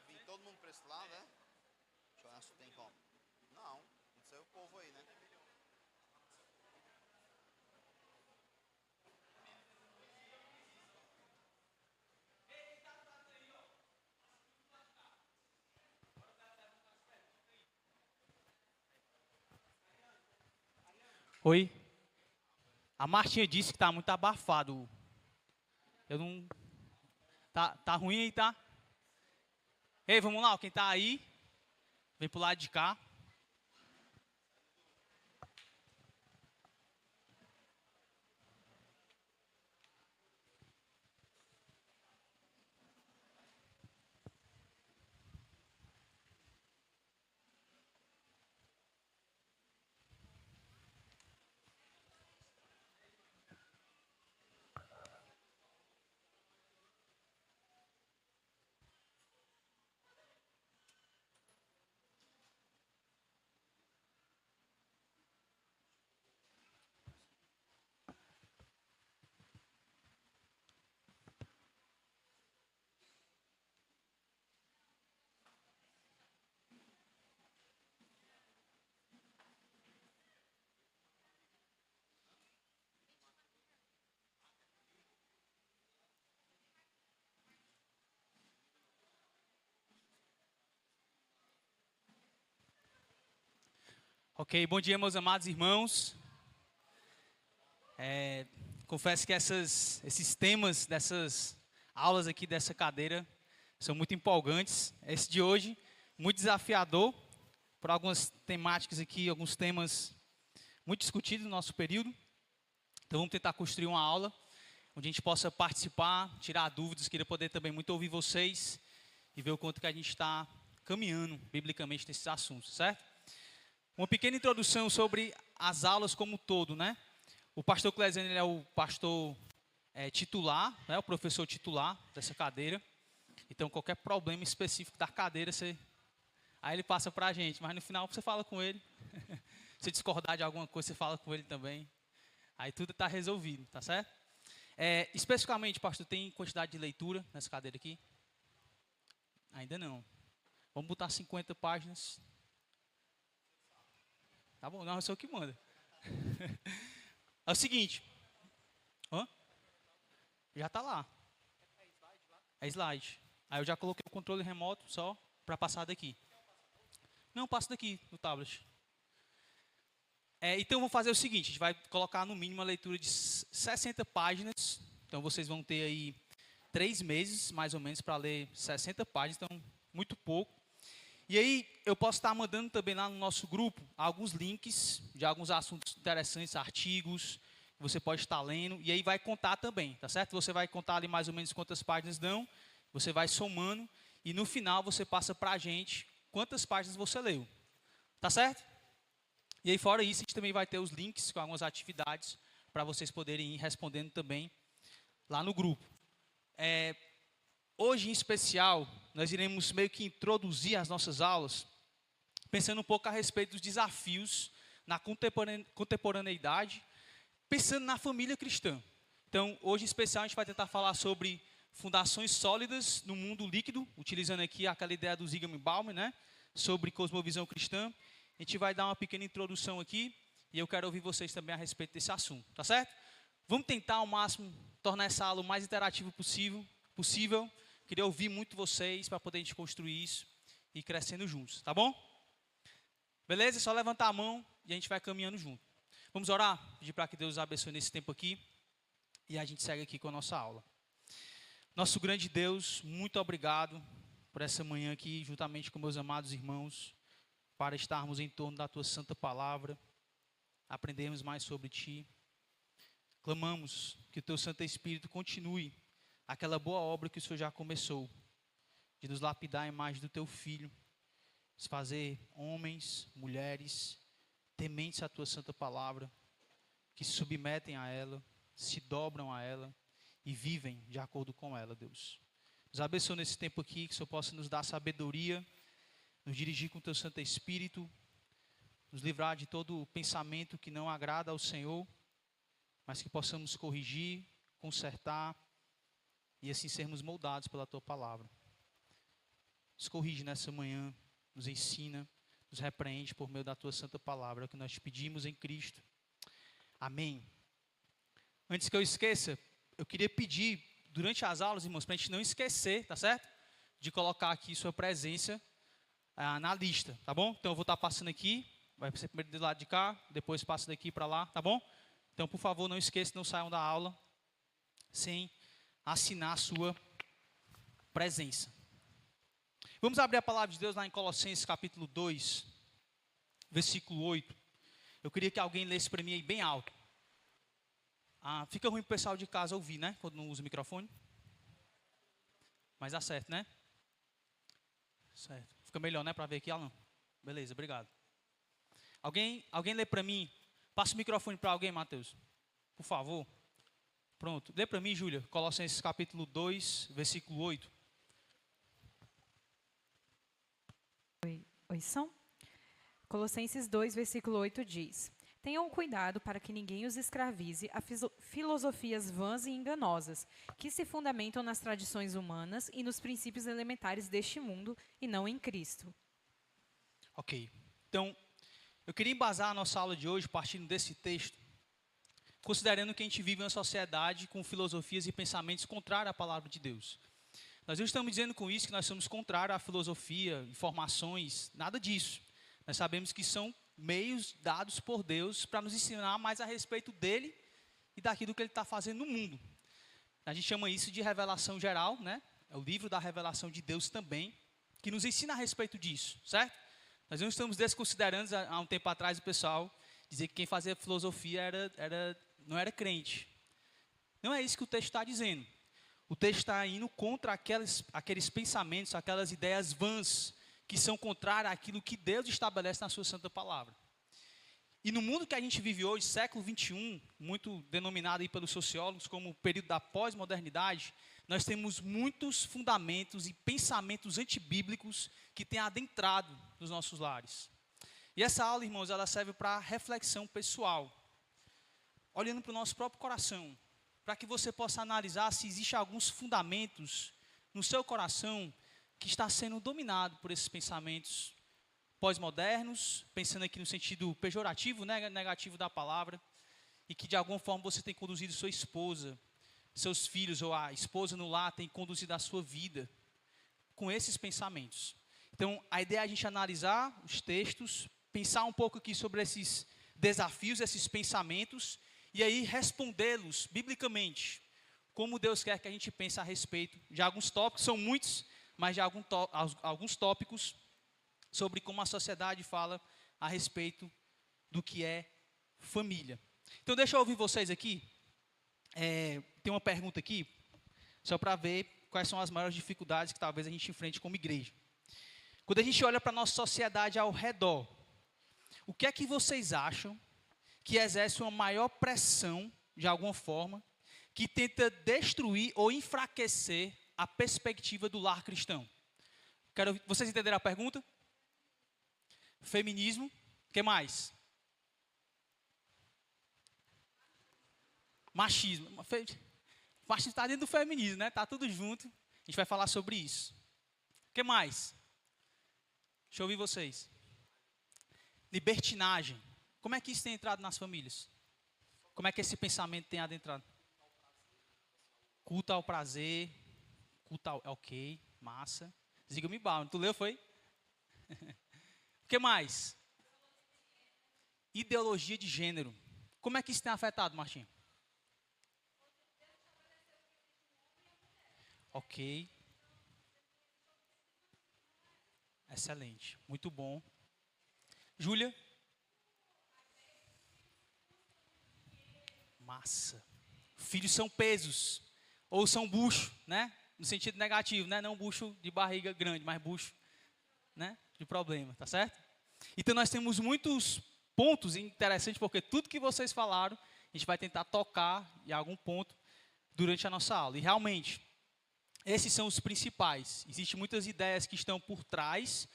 vir todo mundo pra esse lado, né? Deixa eu ver se tem como. Não, não sei o povo aí, né? Oi. A Martinha disse que tá muito abafado. Eu não. Tá ruim aí, tá? Ei, vamos lá, quem tá aí, vem pro lado de cá. Ok, bom dia, meus amados irmãos. Confesso que esses temas dessas aulas aqui dessa cadeira são muito empolgantes. Esse de hoje, muito desafiador, por algumas temáticas aqui, alguns temas muito discutidos no nosso período. Então vamos tentar construir uma aula onde a gente possa participar, tirar dúvidas. Queria poder também muito ouvir vocês e ver o quanto que a gente está caminhando biblicamente nesses assuntos, certo? Uma pequena introdução sobre as aulas como um todo, né? O pastor Clesiano, ele é o pastor titular, né? O professor titular dessa cadeira. Então, qualquer problema específico da cadeira, aí ele passa para a gente. Mas no final, você fala com ele. Se discordar de alguma coisa, você fala com ele também. Aí tudo está resolvido, tá certo? Especificamente, pastor, tem quantidade de leitura nessa cadeira aqui? Ainda não. Vamos botar 50 páginas. Tá bom, não, eu sou o que manda. É o seguinte. Hã? Já está lá. É slide. Aí eu já coloquei o controle remoto só para passar daqui. Não, passa daqui no tablet. Então vamos fazer o seguinte, a gente vai colocar no mínimo uma leitura de 60 páginas. Então vocês vão ter aí 3 meses, mais ou menos, para ler 60 páginas, então muito pouco. E aí eu posso estar mandando também lá no nosso grupo alguns links de alguns assuntos interessantes, artigos, que você pode estar lendo, e aí vai contar também, tá certo? Você vai contar ali mais ou menos quantas páginas dão, você vai somando, e no final você passa para a gente quantas páginas você leu, tá certo? E aí fora isso, a gente também vai ter os links com algumas atividades para vocês poderem ir respondendo também lá no grupo. Hoje, em especial, nós iremos meio que introduzir as nossas aulas, pensando um pouco a respeito dos desafios na contemporaneidade, pensando na família cristã. Então, hoje, em especial, a gente vai tentar falar sobre fundações sólidas no mundo líquido, utilizando aqui aquela ideia do Zygmunt Bauman, né, sobre cosmovisão cristã. A gente vai dar uma pequena introdução aqui, e eu quero ouvir vocês também a respeito desse assunto, tá certo? Vamos tentar ao máximo tornar essa aula o mais interativa possível. Queria ouvir muito vocês para poder a gente construir isso e ir crescendo juntos, tá bom? Beleza? É só levantar a mão e a gente vai caminhando junto. Vamos orar? Pedir para que Deus nos abençoe nesse tempo aqui e a gente segue aqui com a nossa aula. Nosso grande Deus, muito obrigado por essa manhã aqui, juntamente com meus amados irmãos, para estarmos em torno da Tua santa palavra, aprendermos mais sobre Ti. Clamamos que o Teu Santo Espírito continue aquela boa obra que o Senhor já começou, de nos lapidar a imagem do Teu Filho, nos fazer homens, mulheres, tementes à Tua santa palavra, que se submetem a ela, se dobram a ela e vivem de acordo com ela, Deus. Nos abençoe nesse tempo aqui, que o Senhor possa nos dar sabedoria, nos dirigir com o Teu Santo Espírito, nos livrar de todo pensamento que não agrada ao Senhor, mas que possamos corrigir, consertar e assim sermos moldados pela Tua palavra. nos corrige nessa manhã, nos ensina, nos repreende por meio da tua santa palavra, é o que nós te pedimos em Cristo. Amém. Antes que eu esqueça, eu queria pedir, durante as aulas, irmãos, para a gente não esquecer, tá certo? De colocar aqui sua presença na lista, tá bom? Então eu vou estar passando aqui, vai ser primeiro do lado de cá, depois passa daqui para lá, tá bom? Então, por favor, não esqueça, não saiam da aula sem assinar a sua presença. Vamos abrir a palavra de Deus lá em Colossenses capítulo 2, versículo 8. Eu queria que alguém lesse para mim aí bem alto. Fica ruim para o pessoal de casa ouvir, né? Quando não usa o microfone. Mas dá certo, né? Certo. Fica melhor, né? Para ver aqui, Alan. Beleza, obrigado. Alguém lê para mim. Passa o microfone para alguém, Mateus. Por favor. Pronto. Lê para mim, Júlia. Colossenses capítulo 2, versículo 8. Oi, som? Colossenses 2, versículo 8 diz: Tenham cuidado para que ninguém os escravize a filosofias vãs e enganosas, que se fundamentam nas tradições humanas e nos princípios elementares deste mundo, e não em Cristo. Ok. Então, eu queria embasar a nossa aula de hoje, partindo desse texto, considerando que a gente vive em uma sociedade com filosofias e pensamentos contrários à palavra de Deus. Nós não estamos dizendo com isso que nós somos contrários à filosofia, informações, nada disso. Nós sabemos que são meios dados por Deus para nos ensinar mais a respeito dele e daquilo que ele está fazendo no mundo. A gente chama isso de revelação geral, né? É o livro da revelação de Deus também, que nos ensina a respeito disso, certo? Nós não estamos desconsiderando, há um tempo atrás, o pessoal dizer que quem fazia filosofia não era crente. Não é isso que o texto está dizendo. O texto está indo contra aqueles pensamentos, aquelas ideias vãs, que são contrárias àquilo que Deus estabelece na sua santa palavra. E no mundo que a gente vive hoje, século XXI, muito denominado aí pelos sociólogos como o período da pós-modernidade, nós temos muitos fundamentos e pensamentos antibíblicos que têm adentrado nos nossos lares. E essa aula, irmãos, ela serve para reflexão pessoal, olhando para o nosso próprio coração, para que você possa analisar se existem alguns fundamentos no seu coração que está sendo dominado por esses pensamentos pós-modernos, pensando aqui no sentido pejorativo, né, negativo da palavra, e que de alguma forma você tem conduzido sua esposa, seus filhos ou a esposa no lar tem conduzido a sua vida com esses pensamentos. Então, a ideia é a gente analisar os textos, pensar um pouco aqui sobre esses desafios, esses pensamentos, e aí respondê-los biblicamente, como Deus quer que a gente pense a respeito de alguns tópicos, são muitos, mas de alguns tópicos sobre como a sociedade fala a respeito do que é família. Então, deixa eu ouvir vocês aqui. Tem uma pergunta aqui, só para ver quais são as maiores dificuldades que talvez a gente enfrente como igreja. Quando a gente olha para a nossa sociedade ao redor, o que é que vocês acham que exerce uma maior pressão, de alguma forma, que tenta destruir ou enfraquecer a perspectiva do lar cristão? Vocês entenderam a pergunta? Feminismo, o que mais? Machismo. O machismo está dentro do feminismo, né? Está tudo junto. A gente vai falar sobre isso. O que mais? Deixa eu ouvir vocês. Libertinagem. Como é que isso tem entrado nas famílias? Como é que esse pensamento tem adentrado? Culto ao prazer. Culto ao... Ok, massa. Ziga-me Bound. Tu leu, foi? O que mais? Ideologia de gênero. Como é que isso tem afetado, Martinho? Ok. Excelente. Muito bom. Júlia? Massa. Filhos são pesos. Ou são bucho, né? No sentido negativo, né? Não bucho de barriga grande, mas bucho, né? De problema, tá certo? Então nós temos muitos pontos interessantes, porque tudo que vocês falaram, a gente vai tentar tocar em algum ponto durante a nossa aula. E realmente, esses são os principais. Existem muitas ideias que estão por trás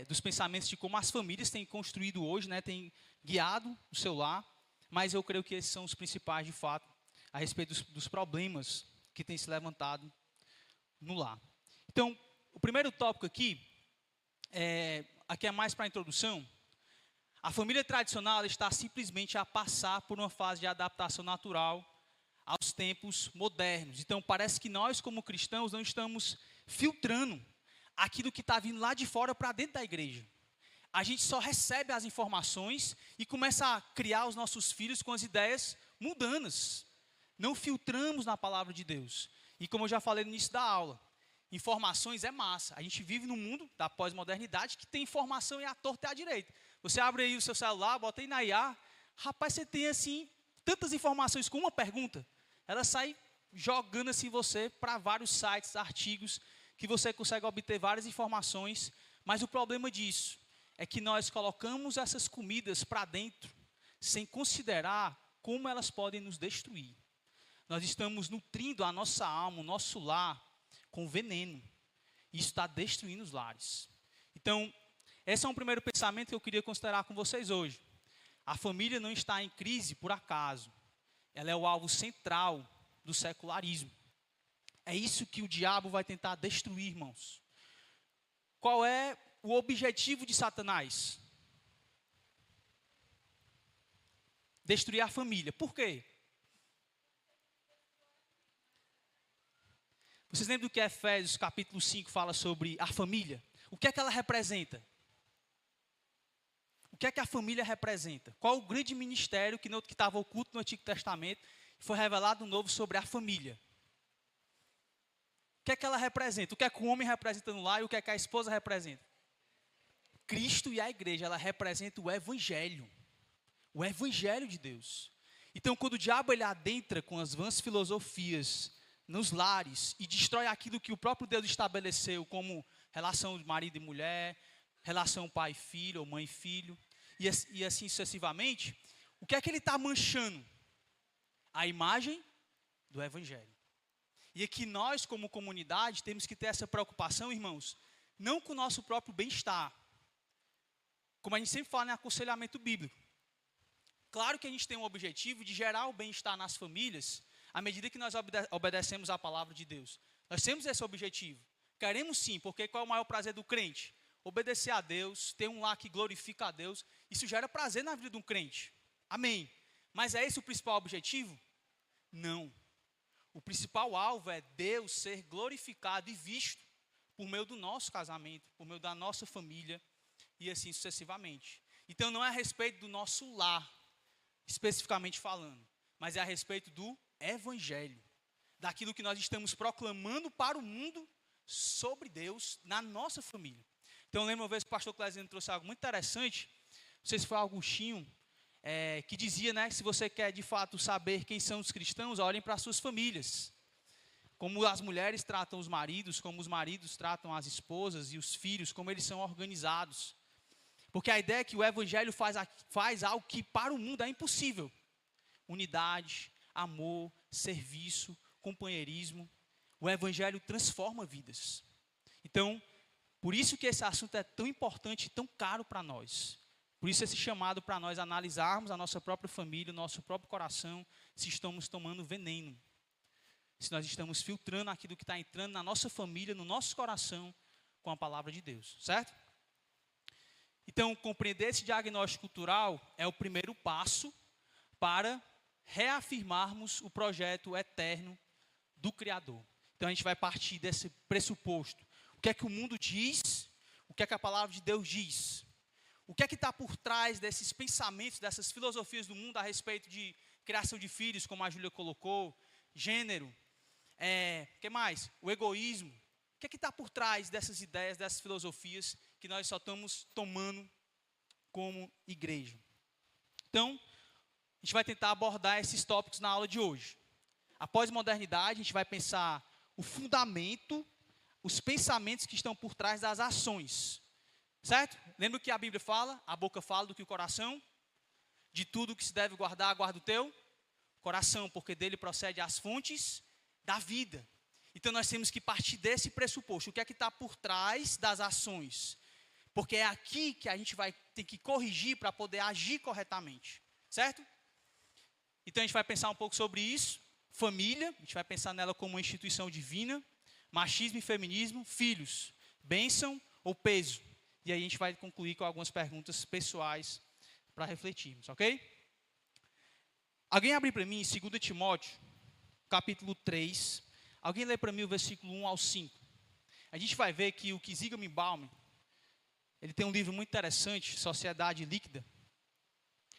dos pensamentos de como as famílias têm construído hoje, né? Têm guiado o seu lar, mas eu creio que esses são os principais, de fato, a respeito dos problemas que têm se levantado no lar. Então, o primeiro tópico aqui é mais para a introdução. A família tradicional ela está simplesmente a passar por uma fase de adaptação natural aos tempos modernos. Então, parece que nós, como cristãos, não estamos filtrando aquilo que está vindo lá de fora para dentro da igreja. A gente só recebe as informações e começa a criar os nossos filhos com as ideias mundanas. Não filtramos na palavra de Deus. E como eu já falei no início da aula, informações é massa. A gente vive num mundo da pós-modernidade que tem informação e à torta e à direita. Você abre aí o seu celular, bota aí na IA, rapaz, você tem assim tantas informações com uma pergunta. Ela sai jogando assim você para vários sites, artigos, que você consegue obter várias informações. Mas o problema disso é que nós colocamos essas comidas para dentro, sem considerar como elas podem nos destruir. Nós estamos nutrindo a nossa alma, o nosso lar, com veneno. Isso está destruindo os lares. Então, esse é um primeiro pensamento que eu queria considerar com vocês hoje. A família não está em crise por acaso. Ela é o alvo central do secularismo. É isso que o diabo vai tentar destruir, irmãos. Qual é o objetivo de Satanás? Destruir a família. Por quê? Vocês lembram do que Efésios capítulo 5 fala sobre a família? O que é que ela representa? O que é que a família representa? Qual o grande ministério que estava oculto no Antigo Testamento e foi revelado no Novo sobre a família? O que é que ela representa? O que é que o homem representa no lar e o que é que a esposa representa? Cristo e a igreja, ela representa o evangelho de Deus. Então, quando o diabo ele adentra com as vãs filosofias nos lares e destrói aquilo que o próprio Deus estabeleceu como relação de marido e mulher, relação pai e filho ou mãe e filho, e assim sucessivamente, o que é que ele está manchando? A imagem do evangelho. E aqui nós, como comunidade, temos que ter essa preocupação, irmãos, não com o nosso próprio bem-estar, como a gente sempre fala em aconselhamento bíblico. Claro que a gente tem um objetivo de gerar o bem-estar nas famílias, à medida que nós obedecemos à palavra de Deus. Nós temos esse objetivo. Queremos sim, porque qual é o maior prazer do crente? Obedecer a Deus, ter um lar que glorifica a Deus. Isso gera prazer na vida de um crente. Amém. Mas é esse o principal objetivo? Não. O principal alvo é Deus ser glorificado e visto por meio do nosso casamento, por meio da nossa família e assim sucessivamente. Então não é a respeito do nosso lar, especificamente falando, mas é a respeito do evangelho, daquilo que nós estamos proclamando para o mundo sobre Deus na nossa família. Então eu lembro uma vez que o pastor Clésio trouxe algo muito interessante, não sei se foi Agostinho, que dizia, né, que se você quer de fato saber quem são os cristãos, olhem para as suas famílias. Como as mulheres tratam os maridos, como os maridos tratam as esposas e os filhos, como eles são organizados. Porque a ideia é que o evangelho faz algo que para o mundo é impossível. Unidade, amor, serviço, companheirismo. O evangelho transforma vidas. Então, por isso que esse assunto é tão importante e tão caro para nós. Por isso esse chamado para nós analisarmos a nossa própria família, o nosso próprio coração, se estamos tomando veneno. Se nós estamos filtrando aquilo que está entrando na nossa família, no nosso coração, com a palavra de Deus. Certo? Então, compreender esse diagnóstico cultural é o primeiro passo para reafirmarmos o projeto eterno do Criador. Então, a gente vai partir desse pressuposto. O que é que o mundo diz? O que é que a palavra de Deus diz? O que é que está por trás desses pensamentos, dessas filosofias do mundo a respeito de criação de filhos, como a Júlia colocou, gênero, o que mais? O egoísmo. O que é que está por trás dessas ideias, dessas filosofias que nós só estamos tomando como igreja? Então, a gente vai tentar abordar esses tópicos na aula de hoje. A pós-modernidade, a gente vai pensar o fundamento, os pensamentos que estão por trás das ações. Certo? Lembra o que a Bíblia fala? A boca fala do que o coração? De tudo que se deve guardar, guarda o teu coração, porque dele procede as fontes da vida. Então nós temos que partir desse pressuposto. O que é que está por trás das ações? Porque é aqui que a gente vai ter que corrigir para poder agir corretamente. Certo? Então a gente vai pensar um pouco sobre isso. Família, a gente vai pensar nela como uma instituição divina. Machismo e feminismo. Filhos. bênção ou peso? E aí a gente vai concluir com algumas perguntas pessoais para refletirmos, ok? Alguém abre para mim em 2 Timóteo, capítulo 3. Alguém lê para mim o versículo 1 ao 5. A gente vai ver que o Zygmunt Bauman, ele tem um livro muito interessante, Sociedade Líquida,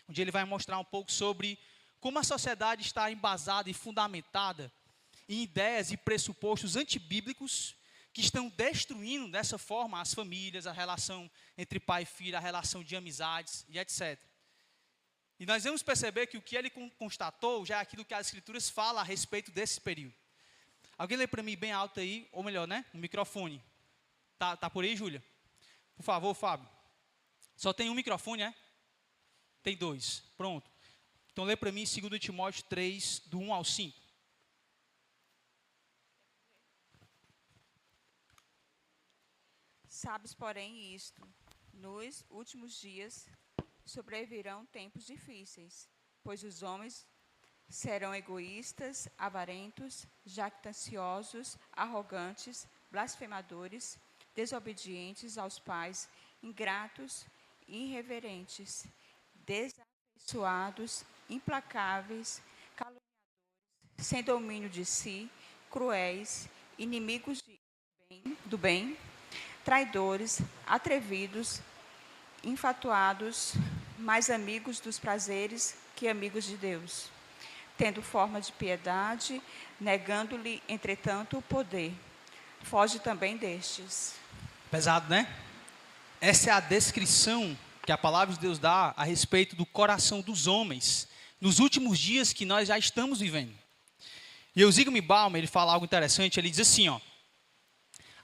onde ele vai mostrar um pouco sobre como a sociedade está embasada e fundamentada em ideias e pressupostos antibíblicos que estão destruindo dessa forma as famílias, a relação entre pai e filho, a relação de amizades e etc. E nós vamos perceber que o que ele constatou já é aquilo que as Escrituras falam a respeito desse período. Alguém lê para mim bem alto aí, ou melhor, né? No microfone. Tá por aí, Júlia? Por favor, Fábio. Só tem um microfone, é? Tem 2. Pronto. Então lê para mim 2 Timóteo 3, do 1 ao 5. Sabes, porém, isto: nos últimos dias sobrevirão tempos difíceis, pois os homens serão egoístas, avarentos, jactanciosos, arrogantes, blasfemadores, desobedientes aos pais, ingratos, irreverentes, desafeiçoados, implacáveis, caluniadores, sem domínio de si, cruéis, inimigos do bem, traidores, atrevidos, infatuados, mais amigos dos prazeres que amigos de Deus, tendo forma de piedade, negando-lhe, entretanto, o poder. Foge também destes. Pesado, né? Essa é a descrição que a palavra de Deus dá a respeito do coração dos homens nos últimos dias que nós já estamos vivendo. E o Zygmunt Bauman, ele fala algo interessante, ele diz assim, ó: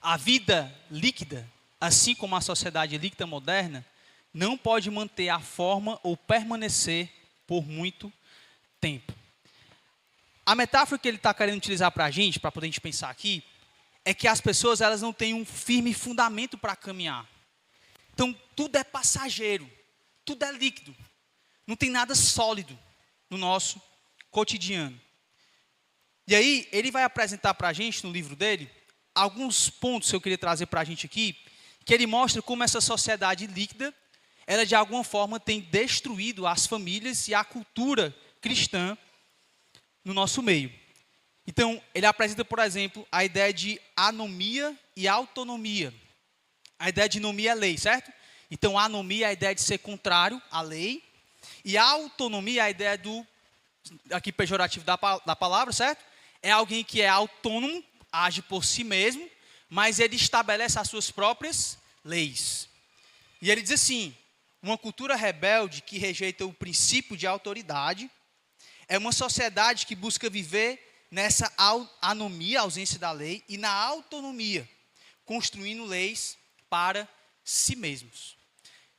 a vida líquida, assim como a sociedade líquida moderna, não pode manter a forma ou permanecer por muito tempo. A metáfora que ele está querendo utilizar para a gente, para poder a gente pensar aqui, é que as pessoas elas não têm um firme fundamento para caminhar. Então, tudo é passageiro, tudo é líquido. Não tem nada sólido no nosso cotidiano. E aí, ele vai apresentar para a gente, no livro dele, alguns pontos que eu queria trazer para a gente aqui, que ele mostra como essa sociedade líquida, ela de alguma forma tem destruído as famílias e a cultura cristã no nosso meio. Então, ele apresenta, por exemplo, a ideia de anomia e autonomia. A ideia de anomia é lei, certo? Então, a anomia é a ideia de ser contrário à lei, e a autonomia é a ideia do, aqui pejorativo da palavra, certo? É alguém que é autônomo, age por si mesmo, mas ele estabelece as suas próprias leis. E ele diz assim: uma cultura rebelde que rejeita o princípio de autoridade é uma sociedade que busca viver nessa anomia, ausência da lei, e na autonomia, construindo leis para si mesmos.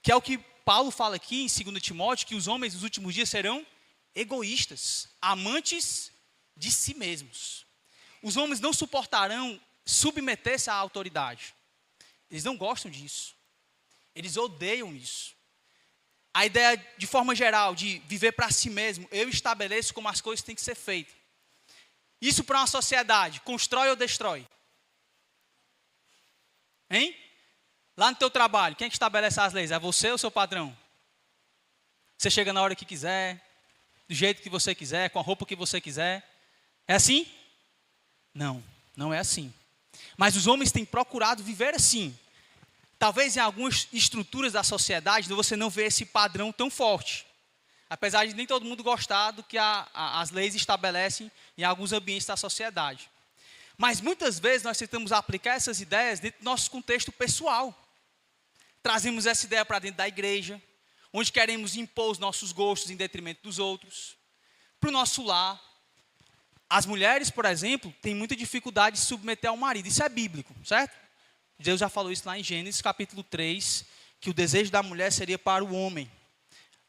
Que é o que Paulo fala aqui em 2 Timóteo, que os homens nos últimos dias serão egoístas, amantes de si mesmos. Os homens não suportarão submeter-se à autoridade. Eles não gostam disso. Eles odeiam isso. A ideia, de forma geral, de viver para si mesmo, eu estabeleço como as coisas têm que ser feitas. Isso para uma sociedade, constrói ou destrói? Hein? Lá no teu trabalho, quem é que estabelece as leis? É você ou o seu patrão? Você chega na hora que quiser, do jeito que você quiser, com a roupa que você quiser. É assim? Não, não é assim. Mas os homens têm procurado viver assim. Talvez em algumas estruturas da sociedade você não vê esse padrão tão forte. Apesar de nem todo mundo gostar do que as leis estabelecem em alguns ambientes da sociedade. Mas muitas vezes nós tentamos aplicar essas ideias dentro do nosso contexto pessoal. Trazemos essa ideia para dentro da igreja, onde queremos impor os nossos gostos em detrimento dos outros. Para o nosso lar. As mulheres, por exemplo, têm muita dificuldade de se submeter ao marido. Isso é bíblico, certo? Deus já falou isso lá em Gênesis capítulo 3, que o desejo da mulher seria para o homem.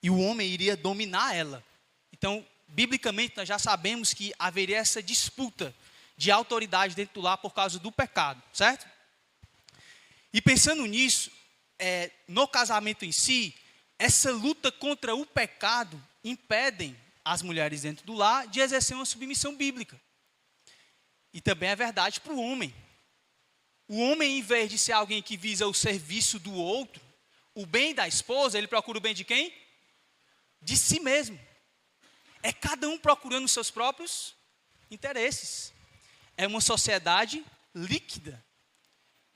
E o homem iria dominar ela. Então, biblicamente, nós já sabemos que haveria essa disputa de autoridade dentro do lar por causa do pecado, certo? E pensando nisso, no casamento em si, essa luta contra o pecado impedem as mulheres dentro do lar de exercer uma submissão bíblica. E também é verdade para o homem. O homem, em vez de ser alguém que visa o serviço do outro, o bem da esposa, ele procura o bem de quem? De si mesmo. É cada um procurando os seus próprios interesses. É uma sociedade líquida.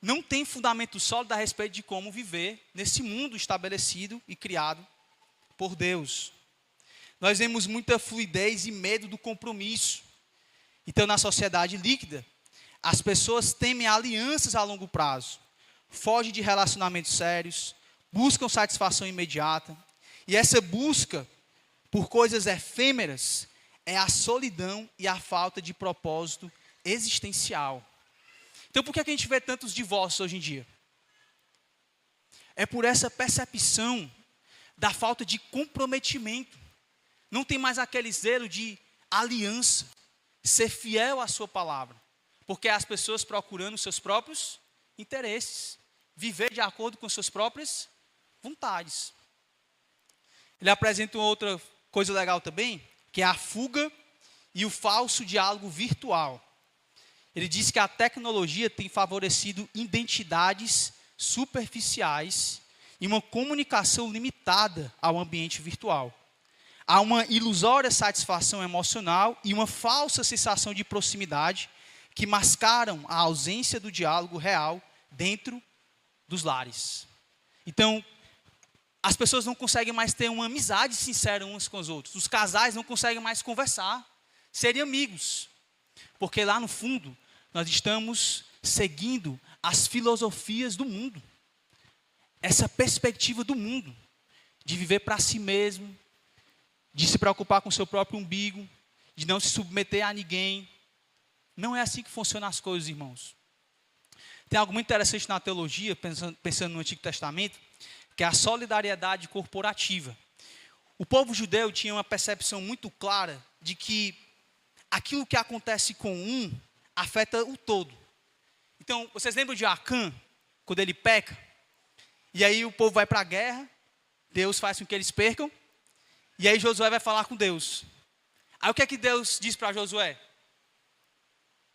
Não tem fundamento sólido a respeito de como viver nesse mundo estabelecido e criado por Deus. Nós vemos muita fluidez e medo do compromisso. Então, na sociedade líquida, as pessoas temem alianças a longo prazo, fogem de relacionamentos sérios, buscam satisfação imediata. E essa busca por coisas efêmeras é a solidão e a falta de propósito existencial. Então, por que a gente vê tantos divórcios hoje em dia? É por essa percepção da falta de comprometimento. Não tem mais aquele zelo de aliança, ser fiel à sua palavra. Porque as pessoas procurando seus próprios interesses, viver de acordo com suas próprias vontades. Ele apresenta uma outra coisa legal também, que é a fuga e o falso diálogo virtual. Ele diz que a tecnologia tem favorecido identidades superficiais e uma comunicação limitada ao ambiente virtual. Há uma ilusória satisfação emocional e uma falsa sensação de proximidade que mascaram a ausência do diálogo real dentro dos lares. Então, as pessoas não conseguem mais ter uma amizade sincera uns com os outros. Os casais não conseguem mais conversar, serem amigos. Porque lá no fundo, nós estamos seguindo as filosofias do mundo. Essa perspectiva do mundo, de viver para si mesmo, de se preocupar com o seu próprio umbigo, de não se submeter a ninguém. Não é assim que funcionam as coisas, irmãos. Tem algo muito interessante na teologia, pensando no Antigo Testamento, que é a solidariedade corporativa. O povo judeu tinha uma percepção muito clara de que aquilo que acontece com um afeta o todo. Então, vocês lembram de Acã, quando ele peca? E aí o povo vai para a guerra, Deus faz com que eles percam, e aí Josué vai falar com Deus. Aí o que é que Deus diz para Josué?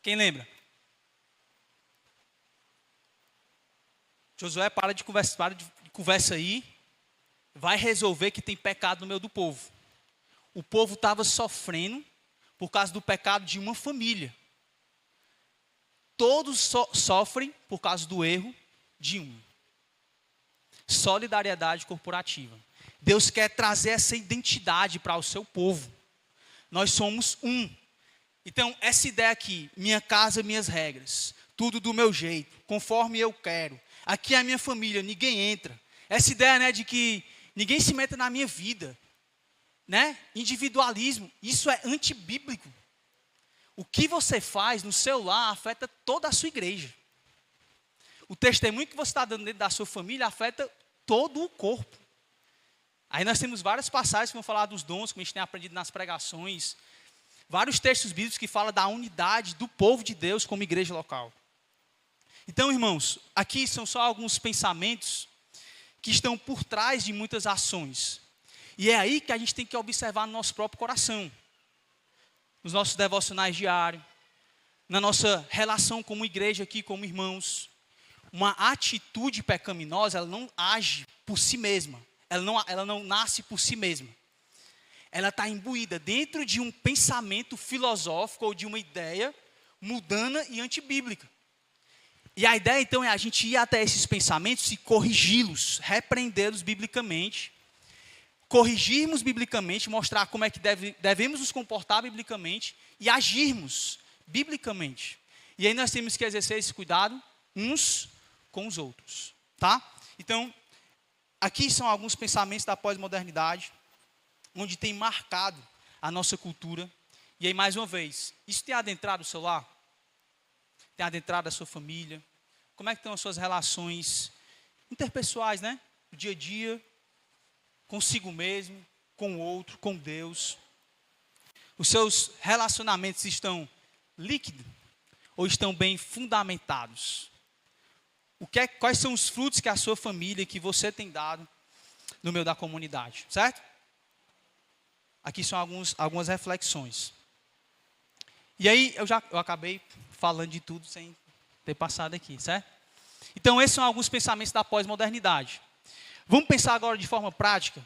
Quem lembra? Josué, para de conversa aí, vai resolver que tem pecado no meio do povo. O povo estava sofrendo por causa do pecado de uma família. Todos sofrem por causa do erro de um. Solidariedade corporativa. Deus quer trazer essa identidade para o seu povo. Nós somos um. Então, essa ideia aqui, minha casa, minhas regras, tudo do meu jeito, conforme eu quero. Aqui é a minha família, ninguém entra. Essa ideia, né, de que ninguém se meta na minha vida, né? Individualismo, isso é antibíblico. O que você faz no seu lar afeta toda a sua igreja. O testemunho que você está dando dentro da sua família afeta todo o corpo. Aí nós temos várias passagens que vão falar dos dons, como a gente tem aprendido nas pregações. Vários textos bíblicos que falam da unidade do povo de Deus como igreja local. Então, irmãos, aqui são só alguns pensamentos que estão por trás de muitas ações. E é aí que a gente tem que observar no nosso próprio coração. Nos nossos devocionais diários, na nossa relação como igreja aqui, como irmãos. Uma atitude pecaminosa, ela não age por si mesma. Ela não nasce por si mesma. Ela está imbuída dentro de um pensamento filosófico ou de uma ideia mundana e antibíblica. E a ideia, então, é a gente ir até esses pensamentos e corrigi-los, repreendê-los biblicamente, corrigirmos biblicamente, mostrar como é que devemos nos comportar biblicamente e agirmos biblicamente. E aí nós temos que exercer esse cuidado uns com os outros, tá? Então, aqui são alguns pensamentos da pós-modernidade, onde tem marcado a nossa cultura. E aí, mais uma vez, isso tem adentrado o seu lar? Tem adentrado a sua família? Como é que estão as suas relações interpessoais, né? No dia a dia, consigo mesmo, com o outro, com Deus. Os seus relacionamentos estão líquidos ou estão bem fundamentados? Quais são os frutos que a sua família, que você tem dado no meio da comunidade, certo? Aqui são algumas reflexões. E aí, eu acabei falando de tudo sem ter passado aqui, certo? Então, esses são alguns pensamentos da pós-modernidade. Vamos pensar agora de forma prática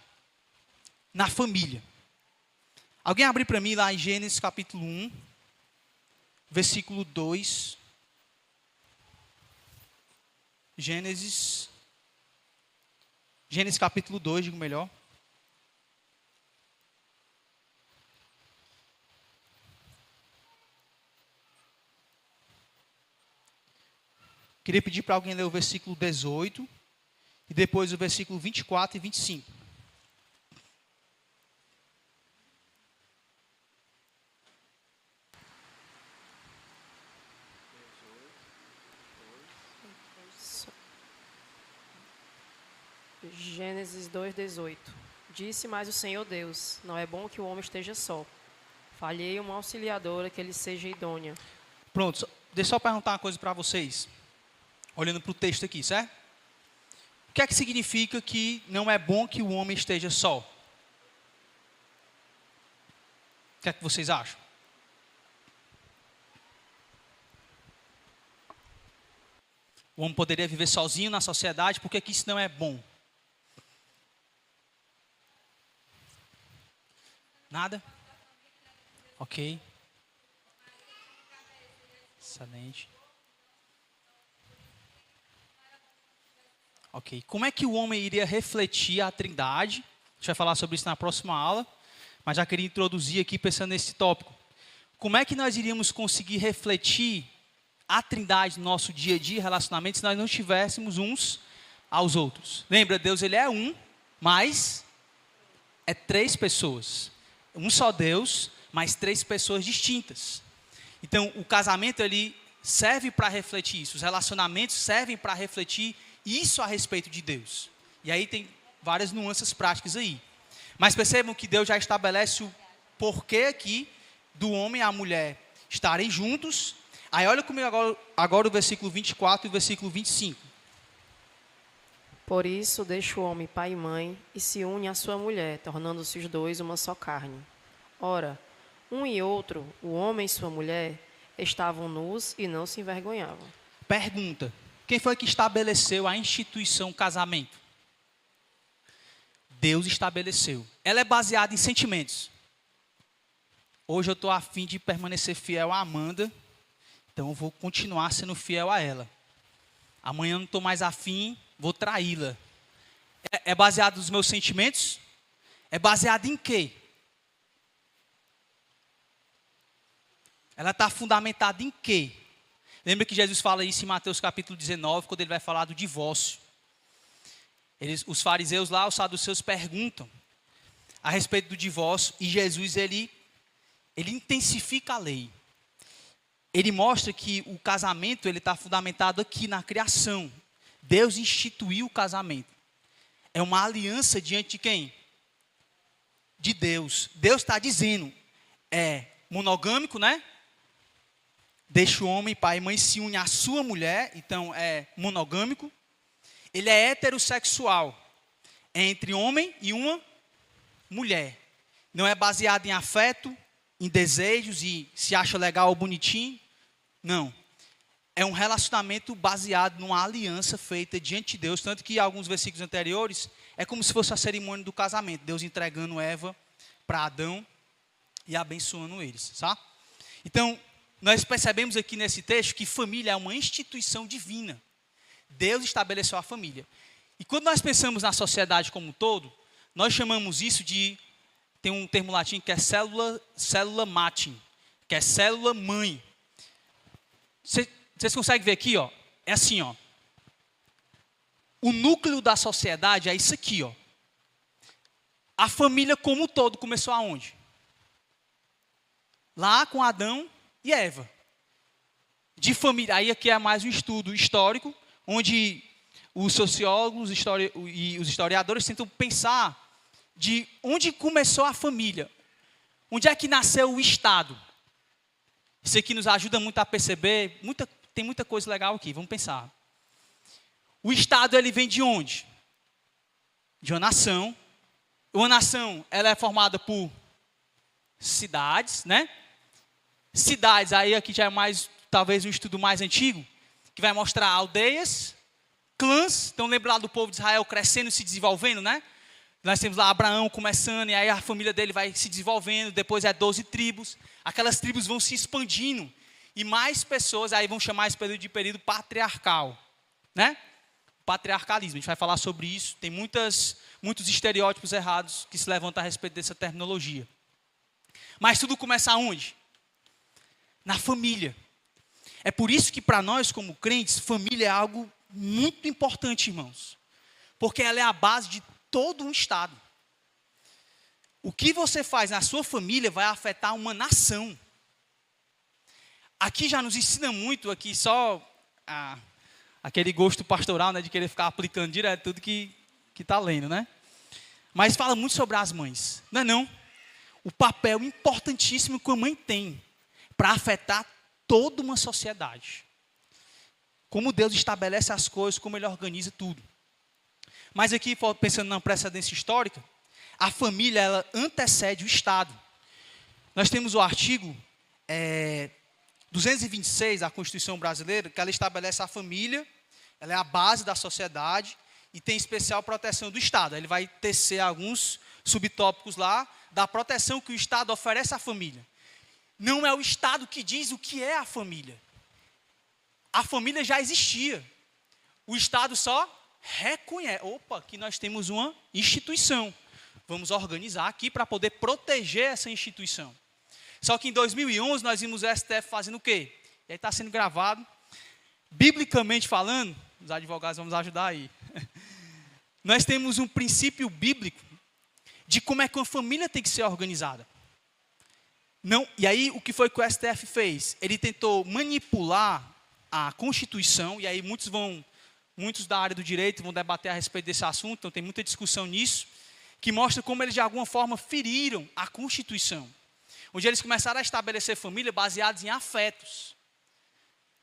na família. Alguém abrir para mim lá em Gênesis capítulo 1, versículo 2. Gênesis capítulo 2, digo melhor. Queria pedir para alguém ler o versículo 18 e depois o versículo 24 e 25. Gênesis 2:18. Disse mais o Senhor Deus: não é bom que o homem esteja só. Falhei uma auxiliadora que ele seja idônea. Pronto, deixa eu só perguntar uma coisa para vocês. Olhando para o texto aqui, certo? O que é que significa que não é bom que o homem esteja só? O que é que vocês acham? O homem poderia viver sozinho na sociedade, por que que isso não é bom? Nada? Ok. Excelente. Ok. Como é que o homem iria refletir a Trindade? A gente vai falar sobre isso na próxima aula, mas já queria introduzir aqui pensando nesse tópico. Como é que nós iríamos conseguir refletir a Trindade no nosso dia a dia, relacionamento, se nós não estivéssemos uns aos outros? Lembra, Deus ele é um, mas é três pessoas. Um só Deus, mas três pessoas distintas. Então, o casamento ele serve para refletir isso. Os relacionamentos servem para refletir isso a respeito de Deus. E aí tem várias nuances práticas aí. Mas percebam que Deus já estabelece o porquê aqui do homem e a mulher estarem juntos. Aí olha comigo agora o versículo 24 e o versículo 25. Por isso deixa o homem pai e mãe e se une à sua mulher, tornando-se os dois uma só carne. Ora, um e outro, o homem e sua mulher, estavam nus e não se envergonhavam. Pergunta: quem foi que estabeleceu a instituição casamento? Deus estabeleceu. Ela é baseada em sentimentos. Hoje eu estou a fim de permanecer fiel a Amanda, então eu vou continuar sendo fiel a ela. Amanhã eu não estou mais afim, vou traí-la. É baseado nos meus sentimentos? É baseado em quê? Ela está fundamentada em quê? Lembra que Jesus fala isso em Mateus capítulo 19, quando ele vai falar do divórcio. Os fariseus lá, os saduceus perguntam a respeito do divórcio, e Jesus ele intensifica a lei. Ele mostra que o casamento ele está fundamentado aqui na criação. Deus instituiu o casamento. É uma aliança diante de quem? De Deus. Deus está dizendo, é monogâmico, né? Deixa o homem, pai e mãe, se une à sua mulher, então é monogâmico. Ele é heterossexual, é entre homem e uma mulher. Não é baseado em afeto, em desejos e se acha legal ou bonitinho. Não. É um relacionamento baseado numa aliança feita diante de Deus, tanto que alguns versículos anteriores é como se fosse a cerimônia do casamento, Deus entregando Eva para Adão e abençoando eles, sabe? Então, nós percebemos aqui nesse texto que família é uma instituição divina. Deus estabeleceu a família. E quando nós pensamos na sociedade como um todo, nós chamamos isso de, tem um termo latim que é célula mater, que é célula mãe. Vocês conseguem ver aqui, ó? É assim, ó. O núcleo da sociedade é isso aqui, ó. A família como um todo começou aonde? Lá com Adão e Eva. De família, aí aqui é mais um estudo histórico, onde os sociólogos e os historiadores tentam pensar de onde começou a família. Onde é que nasceu o Estado? Isso aqui nos ajuda muito a perceber, tem muita coisa legal aqui, vamos pensar. O Estado, ele vem de onde? De uma nação. Uma nação, ela é formada por cidades, né? Cidades, aí aqui já é mais, talvez um estudo mais antigo. que vai mostrar aldeias, clãs. Então lembra lá do povo de Israel crescendo e se desenvolvendo, né? Nós temos lá Abraão começando, e aí a família dele vai se desenvolvendo, depois 12 tribos. Aquelas tribos vão se expandindo, e mais pessoas, aí vão chamar esse período de período patriarcal, né? Patriarcalismo, a gente vai falar sobre isso. Tem muitos estereótipos errados que se levantam a respeito dessa terminologia. Mas tudo começa aonde? Na família. É por isso que para nós, como crentes, família é algo muito importante, irmãos. Porque ela é a base de todo um estado. O que você faz na sua família vai afetar uma nação. Aqui já nos ensina muito, aqui só aquele gosto pastoral, né, de querer ficar aplicando direto tudo que está lendo, né? Mas fala muito sobre as mães, não é não? O papel importantíssimo que a mãe tem para afetar toda uma sociedade. Como Deus estabelece as coisas, como Ele organiza tudo. Mas aqui, pensando na precedência histórica, a família, ela antecede o Estado. Nós temos o artigo 226 da Constituição Brasileira, que ela estabelece a família, ela é a base da sociedade e tem especial proteção do Estado. Ele vai tecer alguns subtópicos lá da proteção que o Estado oferece à família. Não é o Estado que diz o que é a família. A família já existia. O Estado só reconhece. Opa, aqui nós temos uma instituição. Vamos organizar aqui para poder proteger essa instituição. Só que em 2011 nós vimos o STF fazendo o quê? E aí está sendo gravado. Biblicamente falando, os advogados vão nos ajudar aí. Nós temos um princípio bíblico de como é que uma família tem que ser organizada. Não, e aí o que foi que o STF fez? Ele tentou manipular a Constituição, e aí muitos da área do direito vão debater a respeito desse assunto, então tem muita discussão nisso, que mostra como eles de alguma forma feriram a Constituição. Onde eles começaram a estabelecer família baseadas em afetos.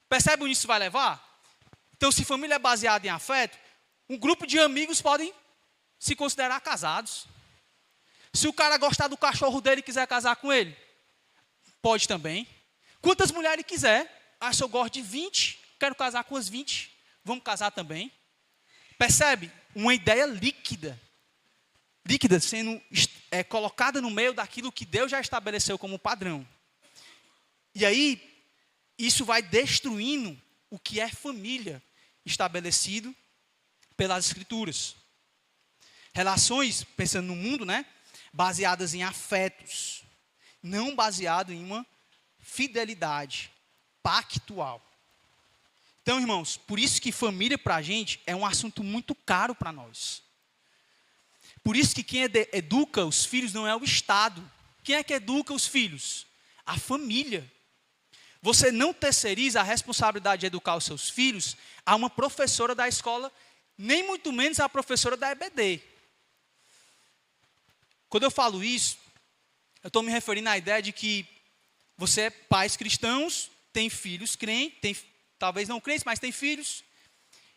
Percebe onde isso vai levar? Então, se família é baseada em afeto, um grupo de amigos podem se considerar casados. Se o cara gostar do cachorro dele e quiser casar com ele, pode também. Quantas mulheres quiser. Ah, se eu gosto de 20, quero casar com as 20. Vamos casar também. Percebe? Uma ideia líquida. Líquida sendo colocada no meio daquilo que Deus já estabeleceu como padrão. E aí, isso vai destruindo o que é família estabelecido pelas Escrituras. Relações, pensando no mundo, né? Baseadas em afetos. Não baseado em uma fidelidade pactual. Então, irmãos, por isso que família para a gente é um assunto muito caro para nós. Por isso que quem educa os filhos não é o Estado. Quem é que educa os filhos? A família. Você não terceiriza a responsabilidade de educar os seus filhos a uma professora da escola, nem muito menos a professora da EBD. Quando eu falo isso, eu estou me referindo à ideia de que você é pais cristãos, tem filhos crentes, talvez não crentes, mas tem filhos.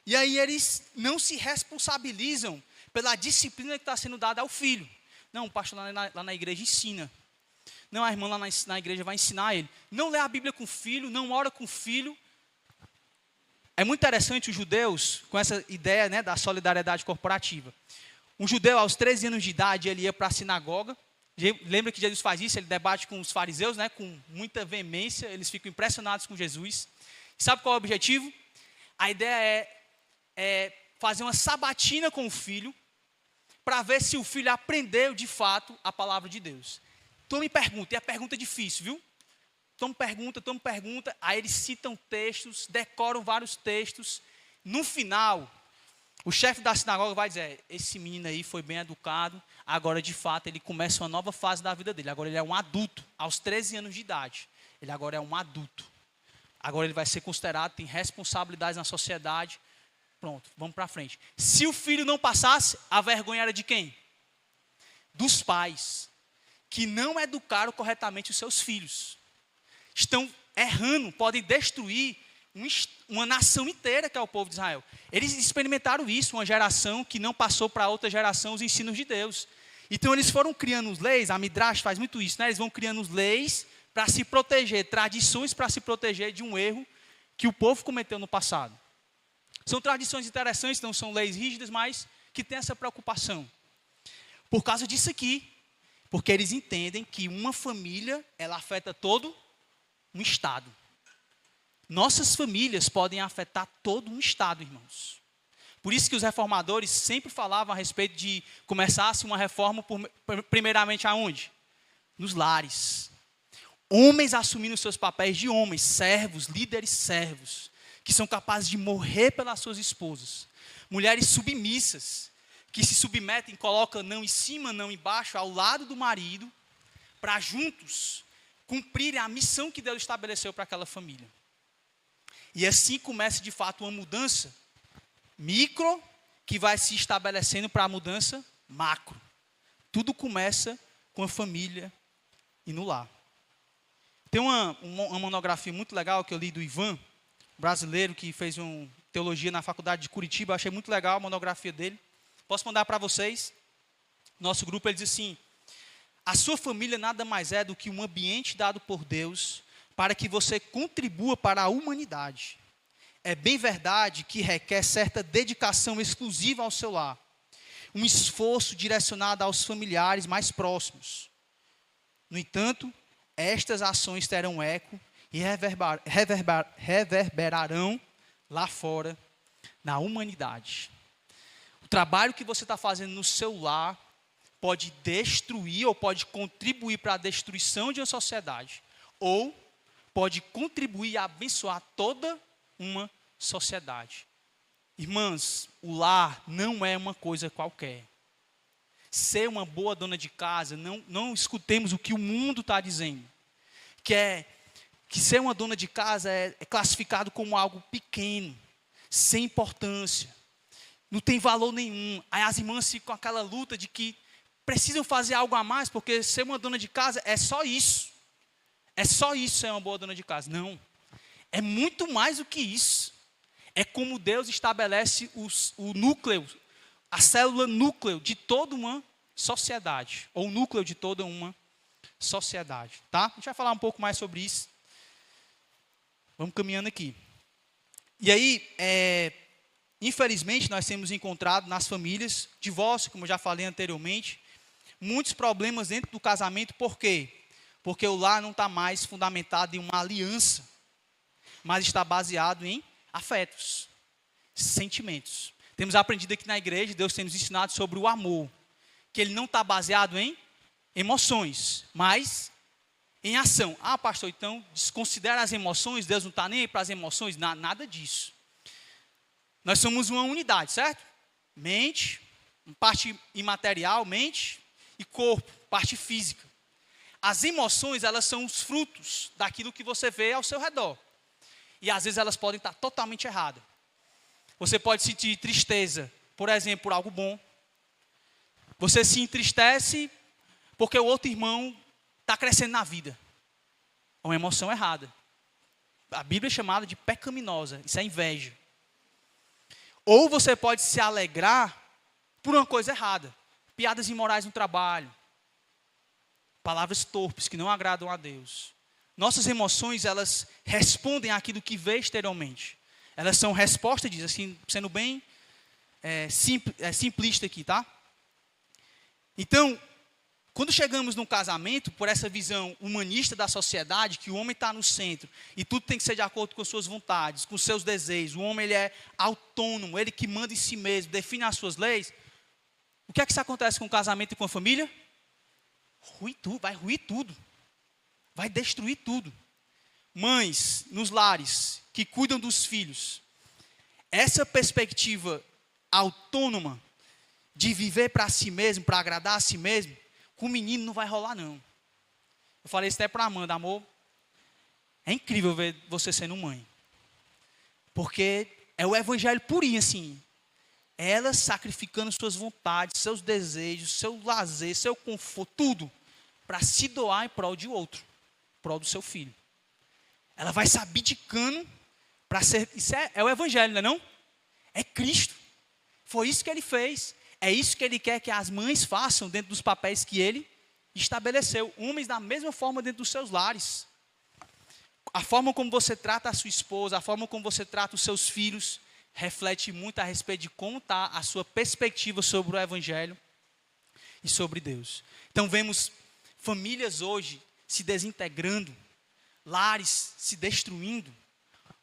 E aí eles não se responsabilizam pela disciplina que está sendo dada ao filho. Não, o pastor lá na igreja ensina. Não, a irmã lá na igreja vai ensinar ele. Não lê a Bíblia com o filho, não ora com o filho. É muito interessante os judeus, com essa ideia, né, da solidariedade corporativa. Um judeu, aos 13 anos de idade, ele ia para a sinagoga. Lembra que Jesus faz isso? Ele debate com os fariseus, né, com muita veemência. Eles ficam impressionados com Jesus. Sabe qual é o objetivo? A ideia é fazer uma sabatina com o filho, para ver se o filho aprendeu de fato a palavra de Deus. Então me pergunta, e a pergunta é difícil, viu? Então me pergunta, aí eles citam textos, decoram vários textos. No final, o chefe da sinagoga vai dizer, esse menino aí foi bem educado, agora de fato ele começa uma nova fase da vida dele. Agora ele é um adulto, aos 13 anos de idade. Ele agora é um adulto. Agora ele vai ser considerado, tem responsabilidades na sociedade. Pronto, vamos para frente. Se o filho não passasse, a vergonha era de quem? Dos pais, que não educaram corretamente os seus filhos. Estão errando, podem destruir uma nação inteira, que é o povo de Israel. Eles experimentaram isso, uma geração que não passou para outra geração os ensinos de Deus. Então eles foram criando leis, a Midrash faz muito isso, né? Eles vão criando leis para se proteger, tradições para se proteger de um erro que o povo cometeu no passado. São tradições interessantes, não são leis rígidas, mas que têm essa preocupação. Por causa disso aqui, porque eles entendem que uma família, ela afeta todo um estado. Nossas famílias podem afetar todo um estado, irmãos. Por isso que os reformadores sempre falavam a respeito de começasse uma reforma primeiramente aonde? Nos lares. Homens assumindo seus papéis de homens, servos, líderes servos, que são capazes de morrer pelas suas esposas. Mulheres submissas, que se submetem, colocam não em cima, não embaixo, ao lado do marido, para juntos cumprirem a missão que Deus estabeleceu para aquela família. E assim começa de fato uma mudança micro, que vai se estabelecendo para a mudança macro. Tudo começa com a família e no lar. Tem uma monografia muito legal que eu li do Ivan, brasileiro, que fez teologia na faculdade de Curitiba. Eu achei muito legal a monografia dele. Posso mandar para vocês? Nosso grupo, ele diz assim: a sua família nada mais é do que um ambiente dado por Deus para que você contribua para a humanidade. É bem verdade que requer certa dedicação exclusiva ao seu lar, um esforço direcionado aos familiares mais próximos. No entanto, estas ações terão eco e reverberarão lá fora, na humanidade. O trabalho que você está fazendo no seu lar pode destruir ou pode contribuir para a destruição de uma sociedade, ou pode contribuir e abençoar toda uma sociedade. Irmãs, o lar não é uma coisa qualquer. Ser uma boa dona de casa, não escutemos o que o mundo está dizendo, que ser uma dona de casa é classificado como algo pequeno, sem importância, não tem valor nenhum. Aí as irmãs ficam com aquela luta de que precisam fazer algo a mais, porque ser uma dona de casa é só isso. É só isso ser uma boa dona de casa. Não, é muito mais do que isso. É como Deus estabelece o núcleo, a célula núcleo de toda uma sociedade, ou o núcleo de toda uma sociedade, tá? A gente vai falar um pouco mais sobre isso. Vamos caminhando aqui. E aí, infelizmente, nós temos encontrado nas famílias, divórcio, como eu já falei anteriormente, muitos problemas dentro do casamento. Por quê? Porque o lar não está mais fundamentado em uma aliança, mas está baseado em afetos, sentimentos. Temos aprendido aqui na igreja, Deus tem nos ensinado sobre o amor, que ele não está baseado em emoções, mas em ação. Ah, pastor, então desconsidera as emoções, Deus não está nem aí para as emoções? Nada disso. Nós somos uma unidade, certo? Mente, parte imaterial, mente, e corpo, parte física. As emoções, elas são os frutos daquilo que você vê ao seu redor. E às vezes elas podem estar totalmente erradas. Você pode sentir tristeza, por exemplo, por algo bom. Você se entristece porque o outro irmão está crescendo na vida. É uma emoção errada. A Bíblia é chamada de pecaminosa. Isso é inveja. Ou você pode se alegrar por uma coisa errada. Piadas imorais no trabalho. Palavras torpes que não agradam a Deus. Nossas emoções, elas respondem àquilo que vê exteriormente. Elas são respostas, diz assim, sendo bem simplista aqui, tá? Então, quando chegamos no casamento, por essa visão humanista da sociedade, que o homem está no centro, e tudo tem que ser de acordo com suas vontades, com seus desejos, o homem ele é autônomo, ele que manda em si mesmo, define as suas leis, o que é que isso acontece com o casamento e com a família? Vai ruir tudo. Vai destruir tudo. Mães nos lares que cuidam dos filhos, essa perspectiva autônoma de viver para si mesmo, para agradar a si mesmo, com o menino não vai rolar não. Eu falei isso até para a Amanda, amor, é incrível ver você sendo mãe, porque é o evangelho purinho assim, ela sacrificando suas vontades, seus desejos, seu lazer, seu conforto, tudo, para se doar em prol de outro, em prol do seu filho. Ela vai se abdicando para ser, isso é o evangelho, não é não? É Cristo, foi isso que ele fez. É isso que ele quer que as mães façam dentro dos papéis que ele estabeleceu. Homens da mesma forma dentro dos seus lares. A forma como você trata a sua esposa, a forma como você trata os seus filhos, reflete muito a respeito de como está a sua perspectiva sobre o Evangelho e sobre Deus. Então vemos famílias hoje se desintegrando, lares se destruindo,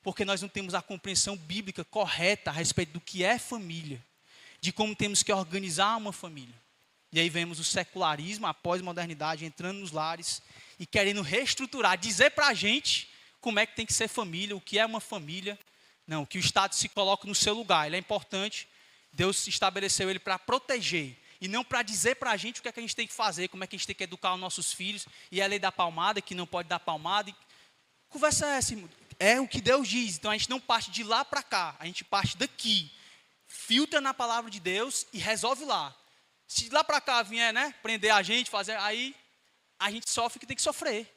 porque nós não temos a compreensão bíblica correta a respeito do que é família, de como temos que organizar uma família. E aí vemos o secularismo, a pós-modernidade entrando nos lares e querendo reestruturar, dizer para a gente como é que tem que ser família, o que é uma família. Não, que o Estado se coloque no seu lugar, ele é importante, Deus estabeleceu ele para proteger, e não para dizer para a gente o que é que a gente tem que fazer, como é que a gente tem que educar os nossos filhos, e a lei da palmada, que não pode dar palmada. Conversa é essa, irmão? É o que Deus diz, então a gente não parte de lá para cá, a gente parte daqui, filtra na palavra de Deus e resolve lá. Se lá para cá vier, né, prender a gente, fazer, aí a gente sofre o que tem que sofrer,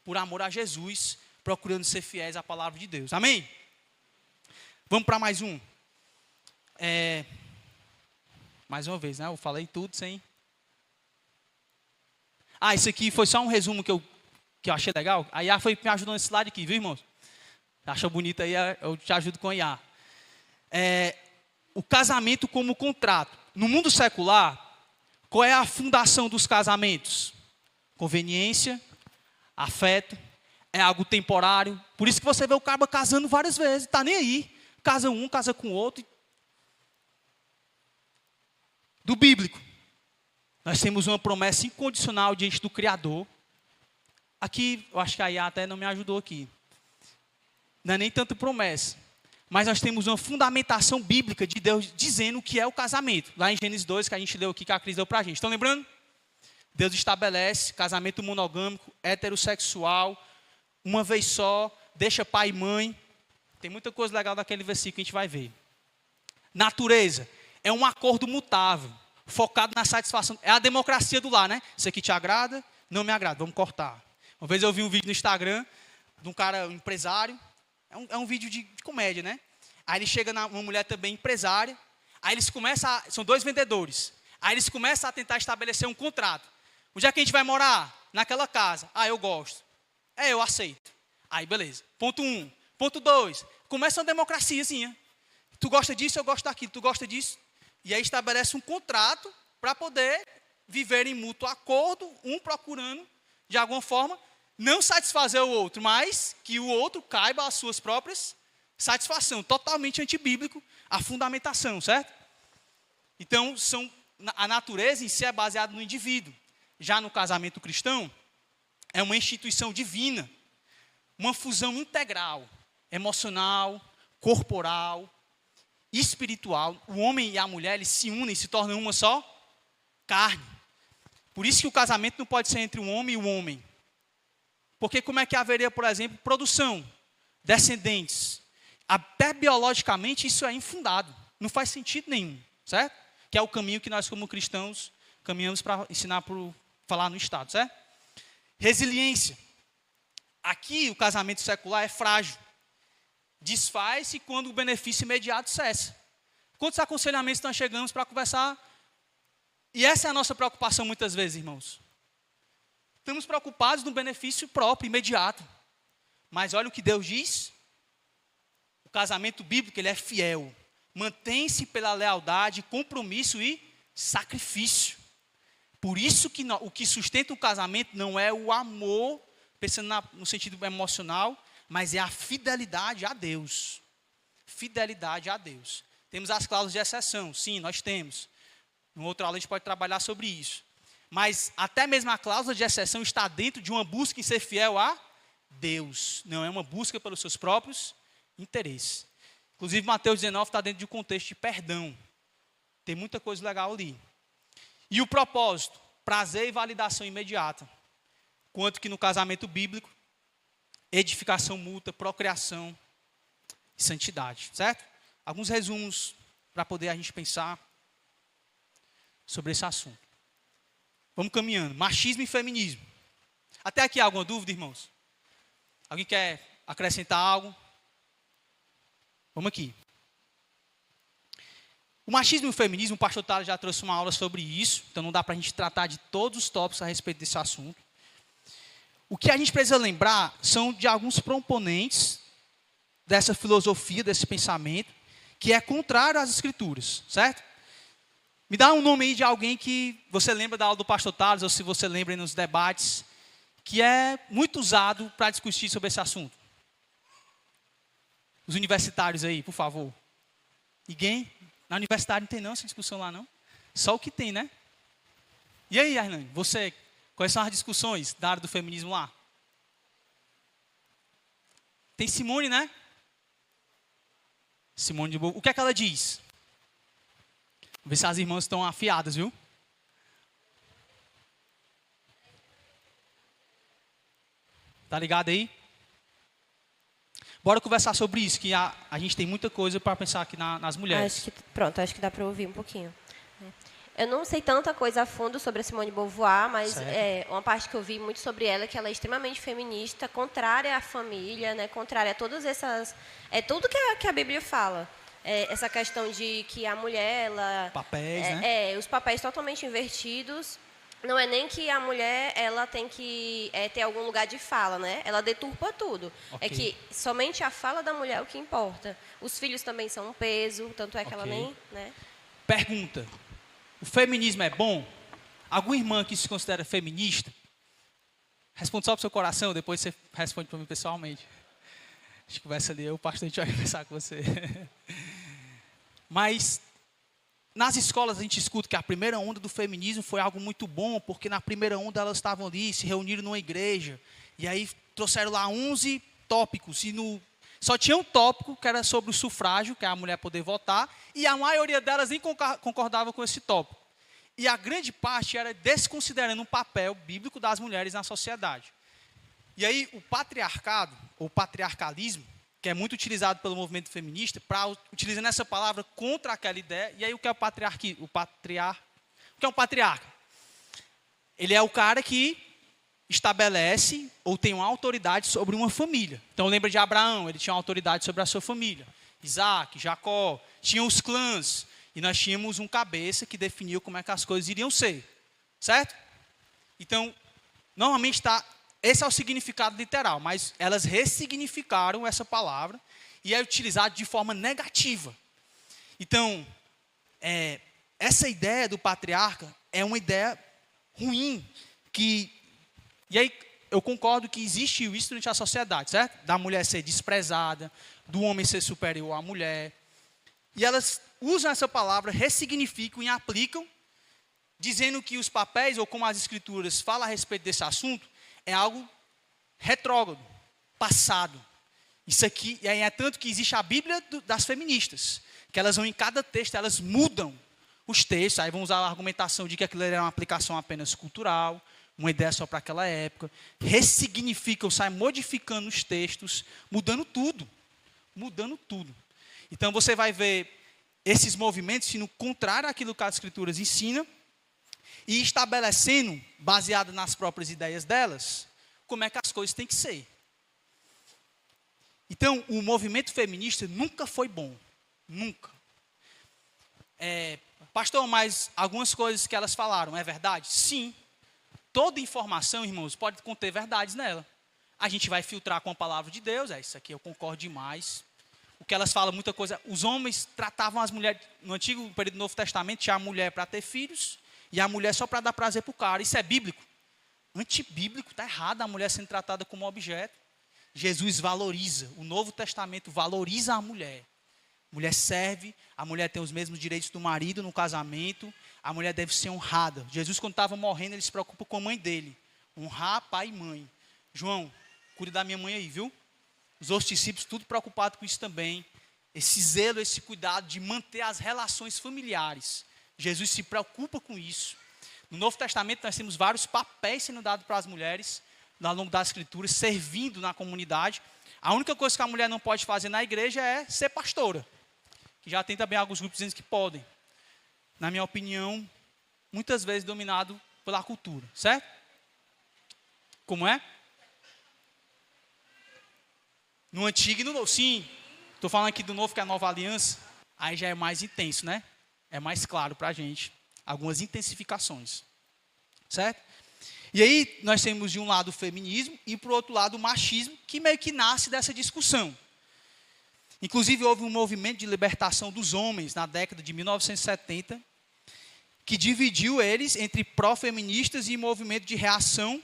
por amor a Jesus, procurando ser fiéis à palavra de Deus. Amém? Vamos para mais um. Mais uma vez, né? Eu falei tudo sem... isso aqui foi só um resumo que eu achei legal. A Iá foi me ajudando nesse slide aqui, viu, irmãos? Achou bonito aí, eu te ajudo com a Iá. O casamento como contrato. No mundo secular, qual é a fundação dos casamentos? Conveniência, afeto, é algo temporário. Por isso que você vê o cara casando várias vezes, está nem aí. Casa um, casa com o outro. Do bíblico, nós temos uma promessa incondicional diante do Criador. Aqui, eu acho que a Iá até não me ajudou aqui. Não é nem tanto promessa. Mas nós temos uma fundamentação bíblica de Deus dizendo o que é o casamento. Lá em Gênesis 2, que a gente leu aqui, que a Cris deu para a gente. Estão lembrando? Deus estabelece casamento monogâmico, heterossexual, uma vez só, deixa pai e mãe. Tem muita coisa legal daquele versículo que a gente vai ver. Natureza é um acordo mutável, focado na satisfação. É a democracia do lar, né? Isso aqui te agrada? Não me agrada, vamos cortar. Uma vez eu vi um vídeo no Instagram de um cara, um empresário. É um vídeo de comédia, né? Aí ele chega uma mulher também empresária. Aí eles começam, são dois vendedores. Aí eles começam a tentar estabelecer um contrato. Onde é que a gente vai morar? Naquela casa. Eu gosto. Eu aceito. Aí beleza. Ponto 1. Ponto 2, começa uma democraciazinha. Tu gosta disso, eu gosto daquilo. Tu gosta disso? E aí estabelece um contrato para poder viver em mútuo acordo, um procurando, de alguma forma, não satisfazer o outro, mas que o outro caiba às suas próprias satisfações. Totalmente antibíblico a fundamentação, certo? Então, a natureza em si é baseada no indivíduo. Já no casamento cristão, é uma instituição divina, uma fusão integral, emocional, corporal, espiritual. O homem e a mulher, eles se unem, se tornam uma só carne. Por isso que o casamento não pode ser entre um homem e um homem. Porque como é que haveria, por exemplo, produção, descendentes? Até biologicamente isso é infundado. Não faz sentido nenhum, certo? Que é o caminho que nós, como cristãos, caminhamos para ensinar, para falar no Estado, certo? Resiliência. Aqui o casamento secular é frágil. Desfaz-se quando o benefício imediato cessa. Quantos aconselhamentos nós chegamos para conversar? E essa é a nossa preocupação muitas vezes, irmãos. Estamos preocupados no benefício próprio, imediato. Mas olha o que Deus diz. O casamento bíblico, ele é fiel. Mantém-se pela lealdade, compromisso e sacrifício. Por isso que o que sustenta o casamento não é o amor, pensando no sentido emocional, mas é a fidelidade a Deus. Fidelidade a Deus. Temos as cláusulas de exceção, sim, nós temos. Em outra aula a gente pode trabalhar sobre isso. Mas até mesmo a cláusula de exceção está dentro de uma busca em ser fiel a Deus. Não é uma busca pelos seus próprios interesses. Inclusive Mateus 19 está dentro de um contexto de perdão. Tem muita coisa legal ali. E o propósito, prazer e validação imediata. Quanto que no casamento bíblico, edificação mútua, procriação e santidade, certo? Alguns resumos para poder a gente pensar sobre esse assunto. Vamos caminhando. Machismo e feminismo. Até aqui alguma dúvida, irmãos? Alguém quer acrescentar algo? Vamos aqui. O machismo e o feminismo, o pastor Tales já trouxe uma aula sobre isso, então não dá para a gente tratar de todos os tópicos a respeito desse assunto. o que a gente precisa lembrar são de alguns proponentes dessa filosofia, desse pensamento, que é contrário às Escrituras, certo? Me dá um nome aí de alguém que você lembra da aula do pastor Tales, ou se você lembra aí nos debates, que é muito usado para discutir sobre esse assunto. Os universitários aí, por favor. Ninguém? Na universidade não tem não essa discussão lá não? Só o que tem, né? E aí, Arlane, você, quais são as discussões da área do feminismo lá? Tem Simone, né? Simone de Beauvoir. O que é que ela diz? Vamos ver se as irmãs estão afiadas, viu? Tá ligado aí? Bora conversar sobre isso, que a gente tem muita coisa para pensar aqui nas mulheres. Acho que dá para ouvir um pouquinho. Eu não sei tanta coisa a fundo sobre a Simone de Beauvoir, mas uma parte que eu vi muito sobre ela é que ela é extremamente feminista, contrária à família, né, contrária a todas essas... tudo que a Bíblia fala. Essa questão de que a mulher... Papéis, né? Os papéis totalmente invertidos. Não é nem que a mulher ela tem que ter algum lugar de fala, né? Ela deturpa tudo. Okay. É que somente a fala da mulher é o que importa. Os filhos também são um peso, tanto é que ela nem... Né? Pergunta. O feminismo é bom? Alguma irmã que se considera feminista? Responde só para o seu coração, depois você responde para mim pessoalmente. A gente conversa ali, o pastor a gente vai conversar com você. Mas... nas escolas a gente escuta que a primeira onda do feminismo foi algo muito bom, porque na primeira onda elas estavam ali, se reuniram numa igreja, e aí trouxeram lá 11 tópicos, e só tinha um tópico que era sobre o sufrágio, que é a mulher poder votar, e a maioria delas nem concordava com esse tópico. E a grande parte era desconsiderando o papel bíblico das mulheres na sociedade. E aí o patriarcado, ou patriarcalismo, que é muito utilizado pelo movimento feminista, utilizando essa palavra contra aquela ideia. E aí o que é o que é um patriarca? Ele é o cara que estabelece ou tem uma autoridade sobre uma família. Então lembra de Abraão, ele tinha uma autoridade sobre a sua família. Isaac, Jacó, tinham os clãs. E nós tínhamos um cabeça que definia como é que as coisas iriam ser. Certo? Então, normalmente esse é o significado literal, mas elas ressignificaram essa palavra e é utilizado de forma negativa. Então, essa ideia do patriarca é uma ideia ruim. E aí eu concordo que existe isso durante a sociedade, certo? Da mulher ser desprezada, do homem ser superior à mulher. E elas usam essa palavra, ressignificam e aplicam, dizendo que os papéis, ou como as escrituras falam a respeito desse assunto, é algo retrógrado, passado. Isso aqui, e aí é tanto que existe a Bíblia das feministas, que elas vão em cada texto, elas mudam os textos, aí vão usar a argumentação de que aquilo era uma aplicação apenas cultural, uma ideia só para aquela época, ressignificam, saem modificando os textos, mudando tudo. Então você vai ver esses movimentos sendo contrário àquilo que as escrituras ensinam, e estabelecendo, baseado nas próprias ideias delas, como é que as coisas têm que ser. Então, o movimento feminista nunca foi bom. Nunca. Pastor, mas algumas coisas que elas falaram, é verdade? Sim. Toda informação, irmãos, pode conter verdades nela. A gente vai filtrar com a palavra de Deus, isso aqui eu concordo demais. O que elas falam, muita coisa, os homens tratavam as mulheres, no antigo período do Novo Testamento, tinha a mulher para ter filhos, e a mulher só para dar prazer para o cara. Isso é bíblico? Antibíblico, está errado a mulher sendo tratada como objeto. Jesus valoriza, o Novo Testamento valoriza a mulher. A mulher serve, a mulher tem os mesmos direitos do marido no casamento, a mulher deve ser honrada. Jesus, quando estava morrendo, ele se preocupa com a mãe dele. Honrar pai e mãe. João, cuide da minha mãe aí, viu? Os outros discípulos, tudo preocupado com isso também. Esse zelo, esse cuidado de manter as relações familiares. Jesus se preocupa com isso. No Novo Testamento nós temos vários papéis sendo dados para as mulheres, ao longo das escrituras, servindo na comunidade. A única coisa que a mulher não pode fazer na igreja é ser pastora. Que já tem também alguns grupos dizendo que podem. Na minha opinião, muitas vezes dominado pela cultura, certo? Como é? No Antigo e no Novo. Sim, estou falando aqui do Novo, que é a Nova Aliança. Aí já é mais intenso, né? É mais claro para a gente. Algumas intensificações. Certo? E aí nós temos de um lado o feminismo e por outro lado o machismo, que meio que nasce dessa discussão. Inclusive houve um movimento de libertação dos homens na década de 1970, que dividiu eles entre pró-feministas e movimento de reação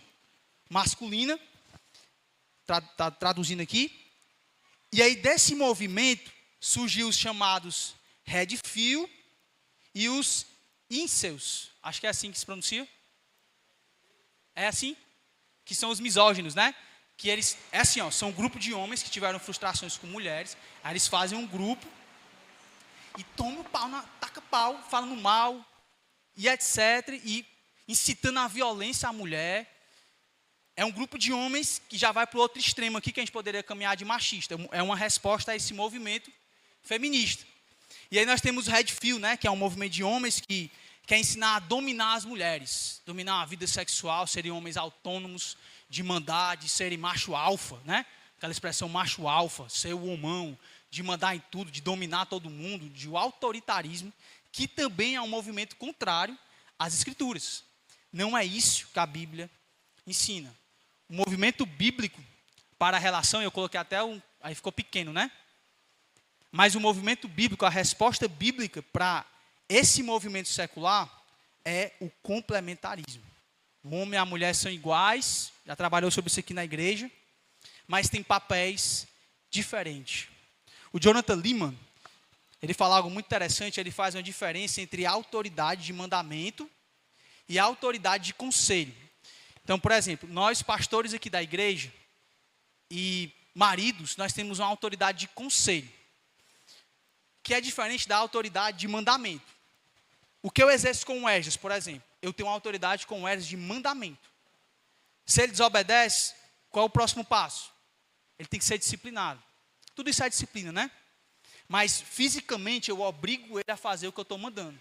masculina, traduzindo aqui. E aí desse movimento surgiu os chamados Red Pill e os incels. Acho que é assim que se pronuncia. É assim? Que são os misóginos, né? Que eles, é assim, ó, são um grupo de homens que tiveram frustrações com mulheres. Aí eles fazem um grupo e tomam o pau, taca pau, falando mal, e etc. E incitando a violência à mulher. É um grupo de homens que já vai para o outro extremo aqui, que a gente poderia caminhar de machista. É uma resposta a esse movimento feminista. E aí nós temos o Red Pill, né, que é um movimento de homens que quer ensinar a dominar as mulheres, dominar a vida sexual, serem homens autônomos, de mandar, de serem macho alfa, né? Aquela expressão macho alfa, ser o homão, de mandar em tudo, de dominar todo mundo, de o autoritarismo, que também é um movimento contrário às Escrituras. Não é isso que a Bíblia ensina. O movimento bíblico para a relação, eu coloquei até aí ficou pequeno, né? Mas o movimento bíblico, a resposta bíblica para esse movimento secular é o complementarismo. O homem e a mulher são iguais, já trabalhou sobre isso aqui na igreja, mas tem papéis diferentes. O Jonathan Leeman, ele fala algo muito interessante, ele faz uma diferença entre a autoridade de mandamento e a autoridade de conselho. Então, por exemplo, nós pastores aqui da igreja e maridos, nós temos uma autoridade de conselho, que é diferente da autoridade de mandamento. O que eu exerço com o Esdras, por exemplo, eu tenho uma autoridade com o Esdras de mandamento. Se ele desobedece, qual é o próximo passo? Ele tem que ser disciplinado. Tudo isso é disciplina, né? Mas fisicamente eu obrigo ele a fazer o que eu estou mandando.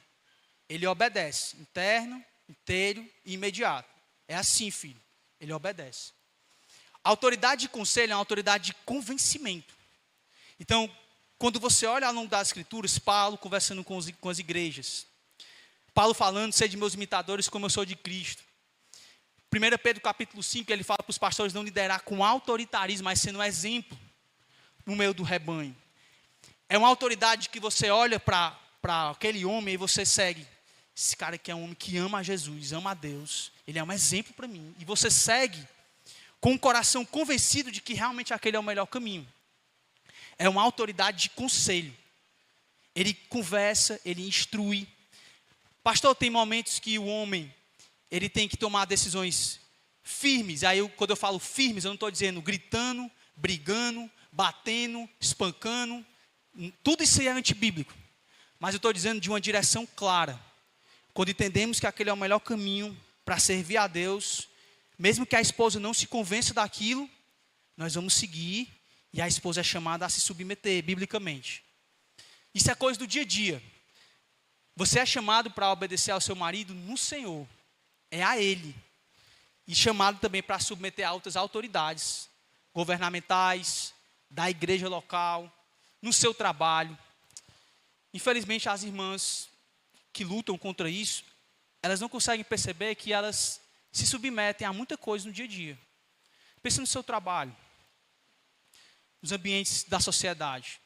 Ele obedece, interno, inteiro e imediato. É assim, filho. Ele obedece. A autoridade de conselho é uma autoridade de convencimento. Então, quando você olha ao longo das Escrituras, Paulo conversando com as igrejas, Paulo falando, sede meus imitadores como eu sou de Cristo. 1 Pedro capítulo 5, ele fala para os pastores não liderar com autoritarismo, mas sendo um exemplo no meio do rebanho. É uma autoridade que você olha para aquele homem e você segue. Esse cara aqui é um homem que ama a Jesus, ama a Deus. Ele é um exemplo para mim. E você segue com o coração convencido de que realmente aquele é o melhor caminho. É uma autoridade de conselho. Ele conversa, ele instrui. Pastor, tem momentos que o homem, ele tem que tomar decisões firmes. Aí, quando eu falo firmes, eu não estou dizendo gritando, brigando, batendo, espancando. Tudo isso aí é antibíblico. Mas eu estou dizendo de uma direção clara. Quando entendemos que aquele é o melhor caminho para servir a Deus, mesmo que a esposa não se convença daquilo, nós vamos seguir e a esposa é chamada a se submeter biblicamente. Isso é coisa do dia a dia. Você é chamado para obedecer ao seu marido no Senhor. É a Ele. E chamado também para submeter a outras autoridades governamentais, da igreja local, no seu trabalho. Infelizmente, as irmãs que lutam contra isso, elas não conseguem perceber que elas se submetem a muita coisa no dia a dia. Pense no seu trabalho, nos ambientes da sociedade.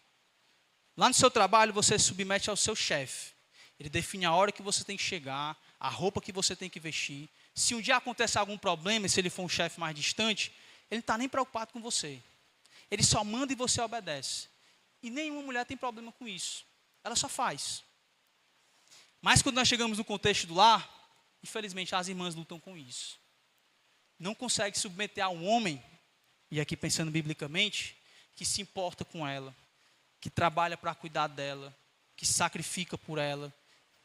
Lá no seu trabalho, você se submete ao seu chefe. Ele define a hora que você tem que chegar, a roupa que você tem que vestir. Se um dia acontecer algum problema, se ele for um chefe mais distante, ele não está nem preocupado com você. Ele só manda e você obedece. E nenhuma mulher tem problema com isso. Ela só faz. Mas quando nós chegamos no contexto do lar, infelizmente as irmãs lutam com isso. Não consegue submeter a um homem, e aqui pensando biblicamente, que se importa com ela, que trabalha para cuidar dela, que se sacrifica por ela,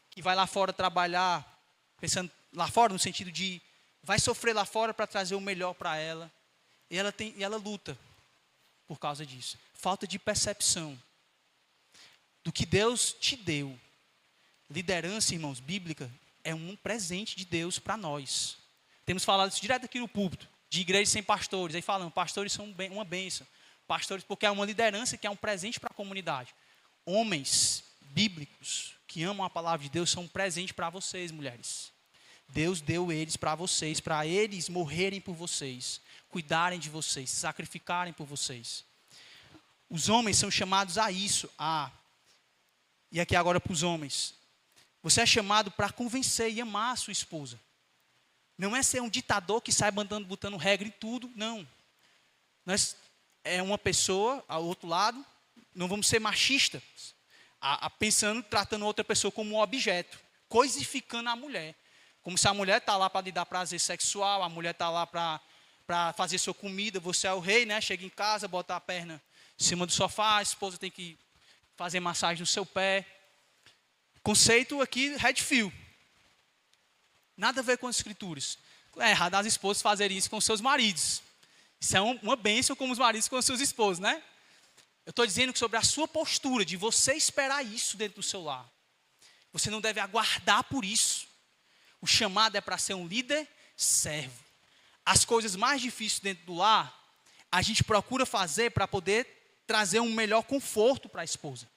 que vai lá fora trabalhar, pensando lá fora no sentido de vai sofrer lá fora para trazer o melhor para ela. E ela luta por causa disso. Falta de percepção do que Deus te deu. Liderança, irmãos, bíblica, é um presente de Deus para nós. Temos falado isso direto aqui no púlpito, de igrejas sem pastores. Aí falando, pastores são uma bênção. Pastores porque é uma liderança que é um presente para a comunidade. Homens bíblicos que amam a palavra de Deus são um presente para vocês, mulheres. Deus deu eles para eles morrerem por vocês, cuidarem de vocês, se sacrificarem por vocês. Os homens são chamados a isso. E aqui agora para os homens. Você é chamado para convencer e amar a sua esposa. Não é ser um ditador que sai mandando, botando regra em tudo, não. Nós é uma pessoa, ao outro lado, não vamos ser machistas, pensando, tratando outra pessoa como um objeto, coisificando a mulher. Como se a mulher está lá para lhe dar prazer sexual, a mulher está lá para fazer sua comida, você é o rei, né? Chega em casa, bota a perna em cima do sofá, a esposa tem que fazer massagem no seu pé. Conceito aqui, Redfield. Nada a ver com as escrituras. É errado as esposas fazerem isso com seus maridos. Isso é uma bênção como os maridos com os seus esposos, né? Eu estou dizendo sobre a sua postura, de você esperar isso dentro do seu lar. Você não deve aguardar por isso. O chamado é para ser um líder servo. As coisas mais difíceis dentro do lar, a gente procura fazer para poder trazer um melhor conforto para a esposa.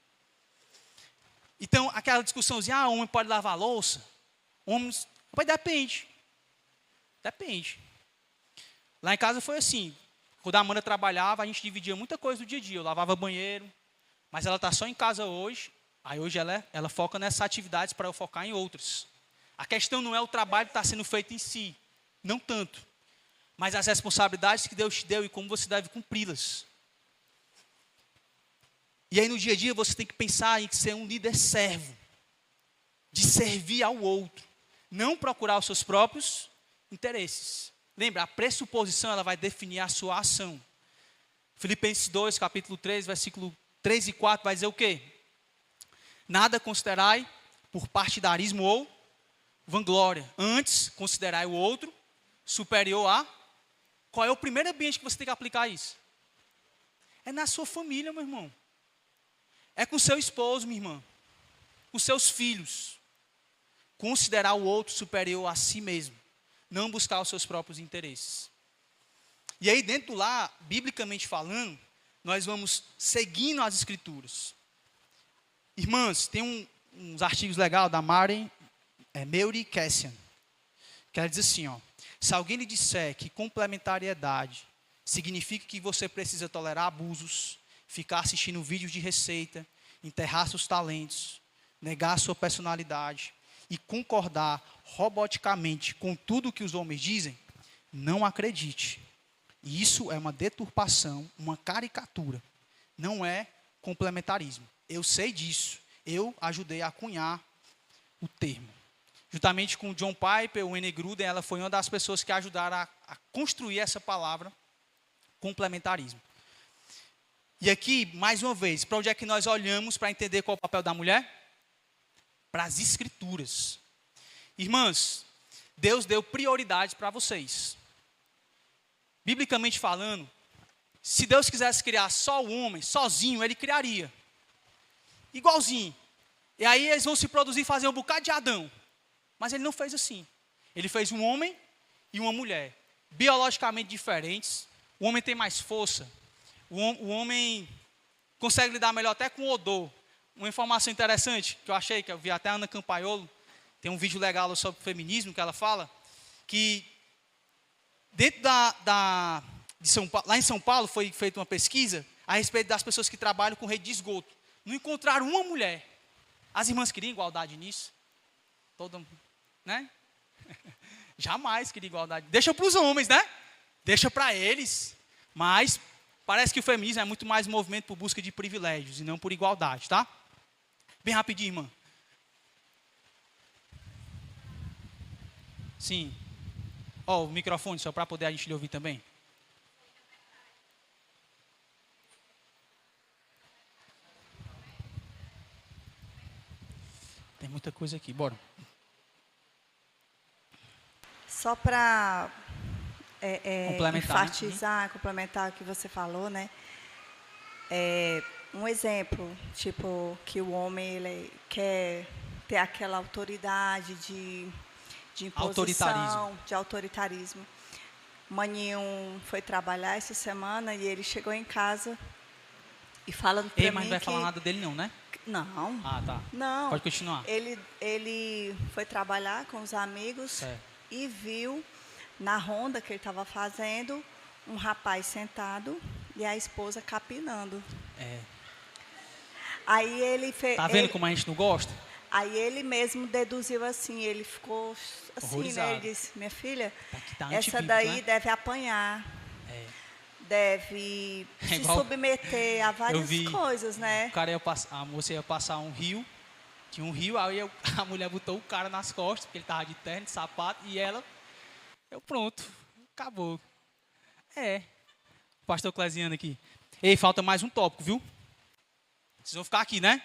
Então, aquela discussãozinha, o homem pode lavar a louça? Homens, mas depende. Depende. Lá em casa foi assim. Quando a Amanda trabalhava, a gente dividia muita coisa do dia a dia. Eu lavava banheiro, mas ela está só em casa hoje. Aí hoje ela foca nessas atividades para eu focar em outras. A questão não é o trabalho que está sendo feito em si. Não tanto. Mas as responsabilidades que Deus te deu e como você deve cumpri-las. E aí no dia a dia você tem que pensar em ser um líder servo. De servir ao outro. Não procurar os seus próprios interesses. Lembra, a pressuposição ela vai definir a sua ação. Filipenses 2, capítulo 3, versículo 3 e 4 vai dizer o quê? Nada considerai por partidarismo ou vanglória. Antes, considerai o outro superior a... Qual é o primeiro ambiente que você tem que aplicar isso? É na sua família, meu irmão. É com seu esposo, minha irmã. Com seus filhos. Considerar o outro superior a si mesmo. Não buscar os seus próprios interesses. E aí dentro lá, biblicamente falando, nós vamos seguindo as escrituras. Irmãs, tem uns artigos legais da Mary Meury Cassian. Que ela diz assim, se alguém lhe disser que complementariedade significa que você precisa tolerar abusos, ficar assistindo vídeos de receita, enterrar seus talentos, negar sua personalidade e concordar roboticamente com tudo que os homens dizem, não acredite. Isso é uma deturpação, uma caricatura. Não é complementarismo. Eu sei disso. Eu ajudei a cunhar o termo. Juntamente com o John Piper, o N. Gruden, ela foi uma das pessoas que ajudaram a construir essa palavra complementarismo. E aqui, mais uma vez, para onde é que nós olhamos para entender qual é o papel da mulher? Para as escrituras. Irmãs, Deus deu prioridades para vocês. Biblicamente falando, se Deus quisesse criar só o homem, sozinho, Ele criaria. Igualzinho. E aí eles vão se produzir e fazer um bocado de Adão. Mas Ele não fez assim. Ele fez um homem e uma mulher. Biologicamente diferentes. O homem tem mais força. O homem consegue lidar melhor até com o odor. Uma informação interessante que eu achei, que eu vi até a Ana Campaiolo, tem um vídeo legal sobre feminismo que ela fala, que dentro de São Paulo, lá em São Paulo foi feita uma pesquisa a respeito das pessoas que trabalham com rede de esgoto. Não encontraram uma mulher. As irmãs queriam igualdade nisso? Né? Jamais queria igualdade. Deixa para os homens, né? Deixa para eles. Mas parece que o feminismo é muito mais movimento por busca de privilégios e não por igualdade, tá? Bem rapidinho, irmã. Sim. O microfone, só para poder a gente lhe ouvir também. Tem muita coisa aqui, bora. Só para complementar, enfatizar, complementar o que você falou, né? Um exemplo, tipo, que o homem ele quer ter aquela autoridade de imposição, de autoritarismo. Maninho foi trabalhar essa semana e ele chegou em casa E falando para Ei, mim mas não vai que... falar nada dele não, né? Não, Ah, tá. não. Pode continuar. Ele foi trabalhar com os amigos Certo. e viu na ronda que ele estava fazendo um rapaz sentado e a esposa capinando. É. Aí ele fez. Tá vendo como a gente não gosta? Aí ele mesmo deduziu assim, ele ficou assim, né? Horrorizado. Ele disse, minha filha, Tá aqui, tá essa antibíblico, daí né? deve apanhar, É. deve É se igual- submeter a várias vi coisas, né? O cara a moça ia passar um rio, tinha um rio, aí a mulher botou o cara nas costas, porque ele tava de terno, de sapato, e ela, pronto, acabou. É. Pastor Clesiano aqui. Ei, falta mais um tópico, viu? Vocês vão ficar aqui, né?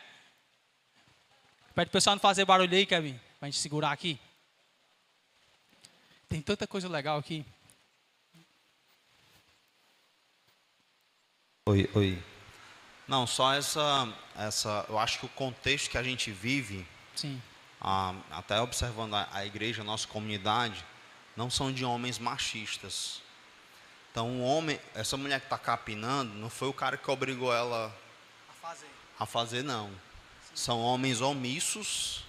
Pede o pessoal não fazer barulho aí, Kevin, pra gente segurar aqui. Tem tanta coisa legal aqui. Oi. Não, só eu acho que o contexto que a gente vive, Sim. até observando a igreja, a nossa comunidade, não são de homens machistas. Então, o homem, essa mulher que está capinando, não foi o cara que obrigou ela a fazer, não. São homens omissos,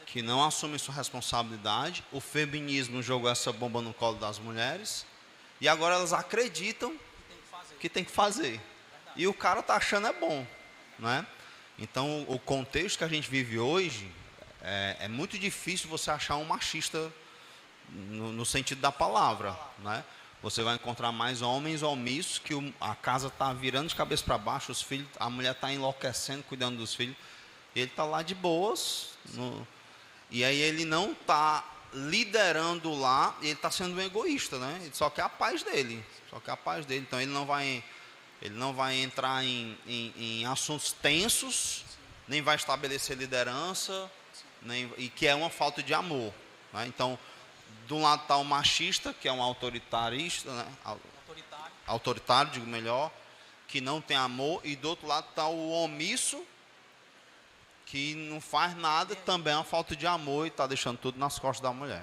que não assumem sua responsabilidade. O feminismo jogou essa bomba no colo das mulheres, e agora elas acreditam que tem que fazer. E o cara tá achando é bom, né? Então, o contexto que a gente vive hoje, é muito difícil você achar um machista no sentido da palavra, né? Você vai encontrar mais homens omissos, que a casa está virando de cabeça para baixo, os filhos, a mulher está enlouquecendo, cuidando dos filhos, e ele está lá de boas, e aí ele não está liderando lá, e ele está sendo um egoísta, né? Ele só quer a paz dele, então ele não vai entrar em assuntos tensos, nem vai estabelecer liderança, e que é uma falta de amor, né? Então, de um lado está o machista, que é um autoritarista, né? Autoritário, digo melhor, que não tem amor, e do outro lado está o omisso, que não faz nada, também é uma falta de amor e está deixando tudo nas costas da mulher.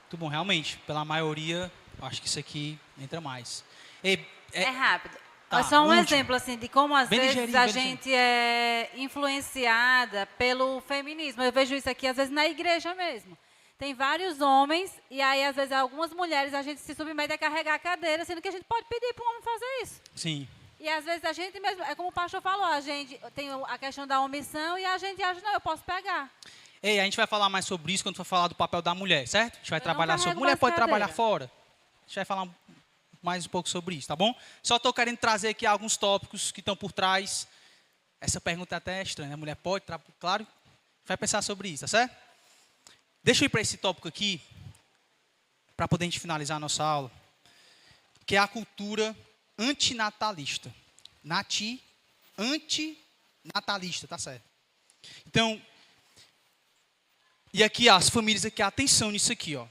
Muito bom, realmente, pela maioria, acho que isso aqui entra mais. Ei, É rápido. Tá, Só um último. exemplo assim de como às Bem vezes ligeirinho, a bem gente é influenciada pelo feminismo. Eu vejo isso aqui às vezes na igreja mesmo. Tem vários homens e aí às vezes algumas mulheres a gente se submete a carregar a cadeira, sendo que a gente pode pedir para um homem fazer isso. Sim. E às vezes a gente mesmo, é como o pastor falou, a gente tem a questão da omissão e a gente acha, não, eu posso pegar. Ei, a gente vai falar mais sobre isso quando for falar do papel da mulher, certo? A gente vai Eu não trabalhar sobre... carrego Mulher mais pode cadeira. trabalhar fora. A gente vai falar mais um pouco sobre isso, tá bom? Só estou querendo trazer aqui alguns tópicos que estão por trás. Essa pergunta é até estranha, né? A mulher pode trabalhar, claro, vai pensar sobre isso, tá certo? Deixa eu ir para esse tópico aqui, para poder a gente finalizar a nossa aula, que é a cultura antinatalista. Antinatalista, tá certo? Então, e aqui as famílias aqui, atenção nisso aqui, ó.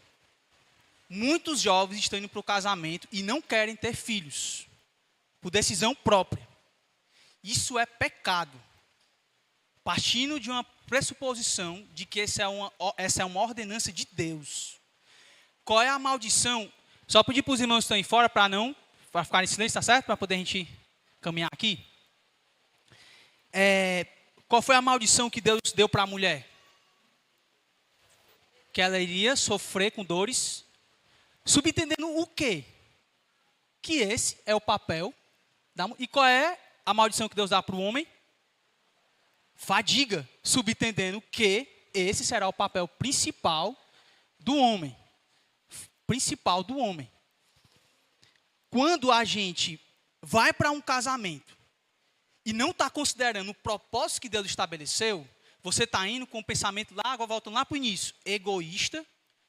Muitos jovens estão indo para o casamento e não querem ter filhos, por decisão própria. Isso é pecado, partindo de uma pressuposição de que essa é uma ordenança de Deus. Qual é a maldição? Só pedir para os irmãos que estão aí fora para ficarem em silêncio, tá certo? Para poder a gente caminhar aqui. Qual foi a maldição que Deus deu para a mulher? Que ela iria sofrer com dores, subentendendo o quê? Que esse é o papel da mulher. E qual é a maldição que Deus dá para o homem? Fadiga, subentendendo que esse será o papel principal do homem. Principal do homem. Quando a gente vai para um casamento e não está considerando o propósito que Deus estabeleceu, você está indo com o pensamento lá, agora voltando lá para o início, egoísta,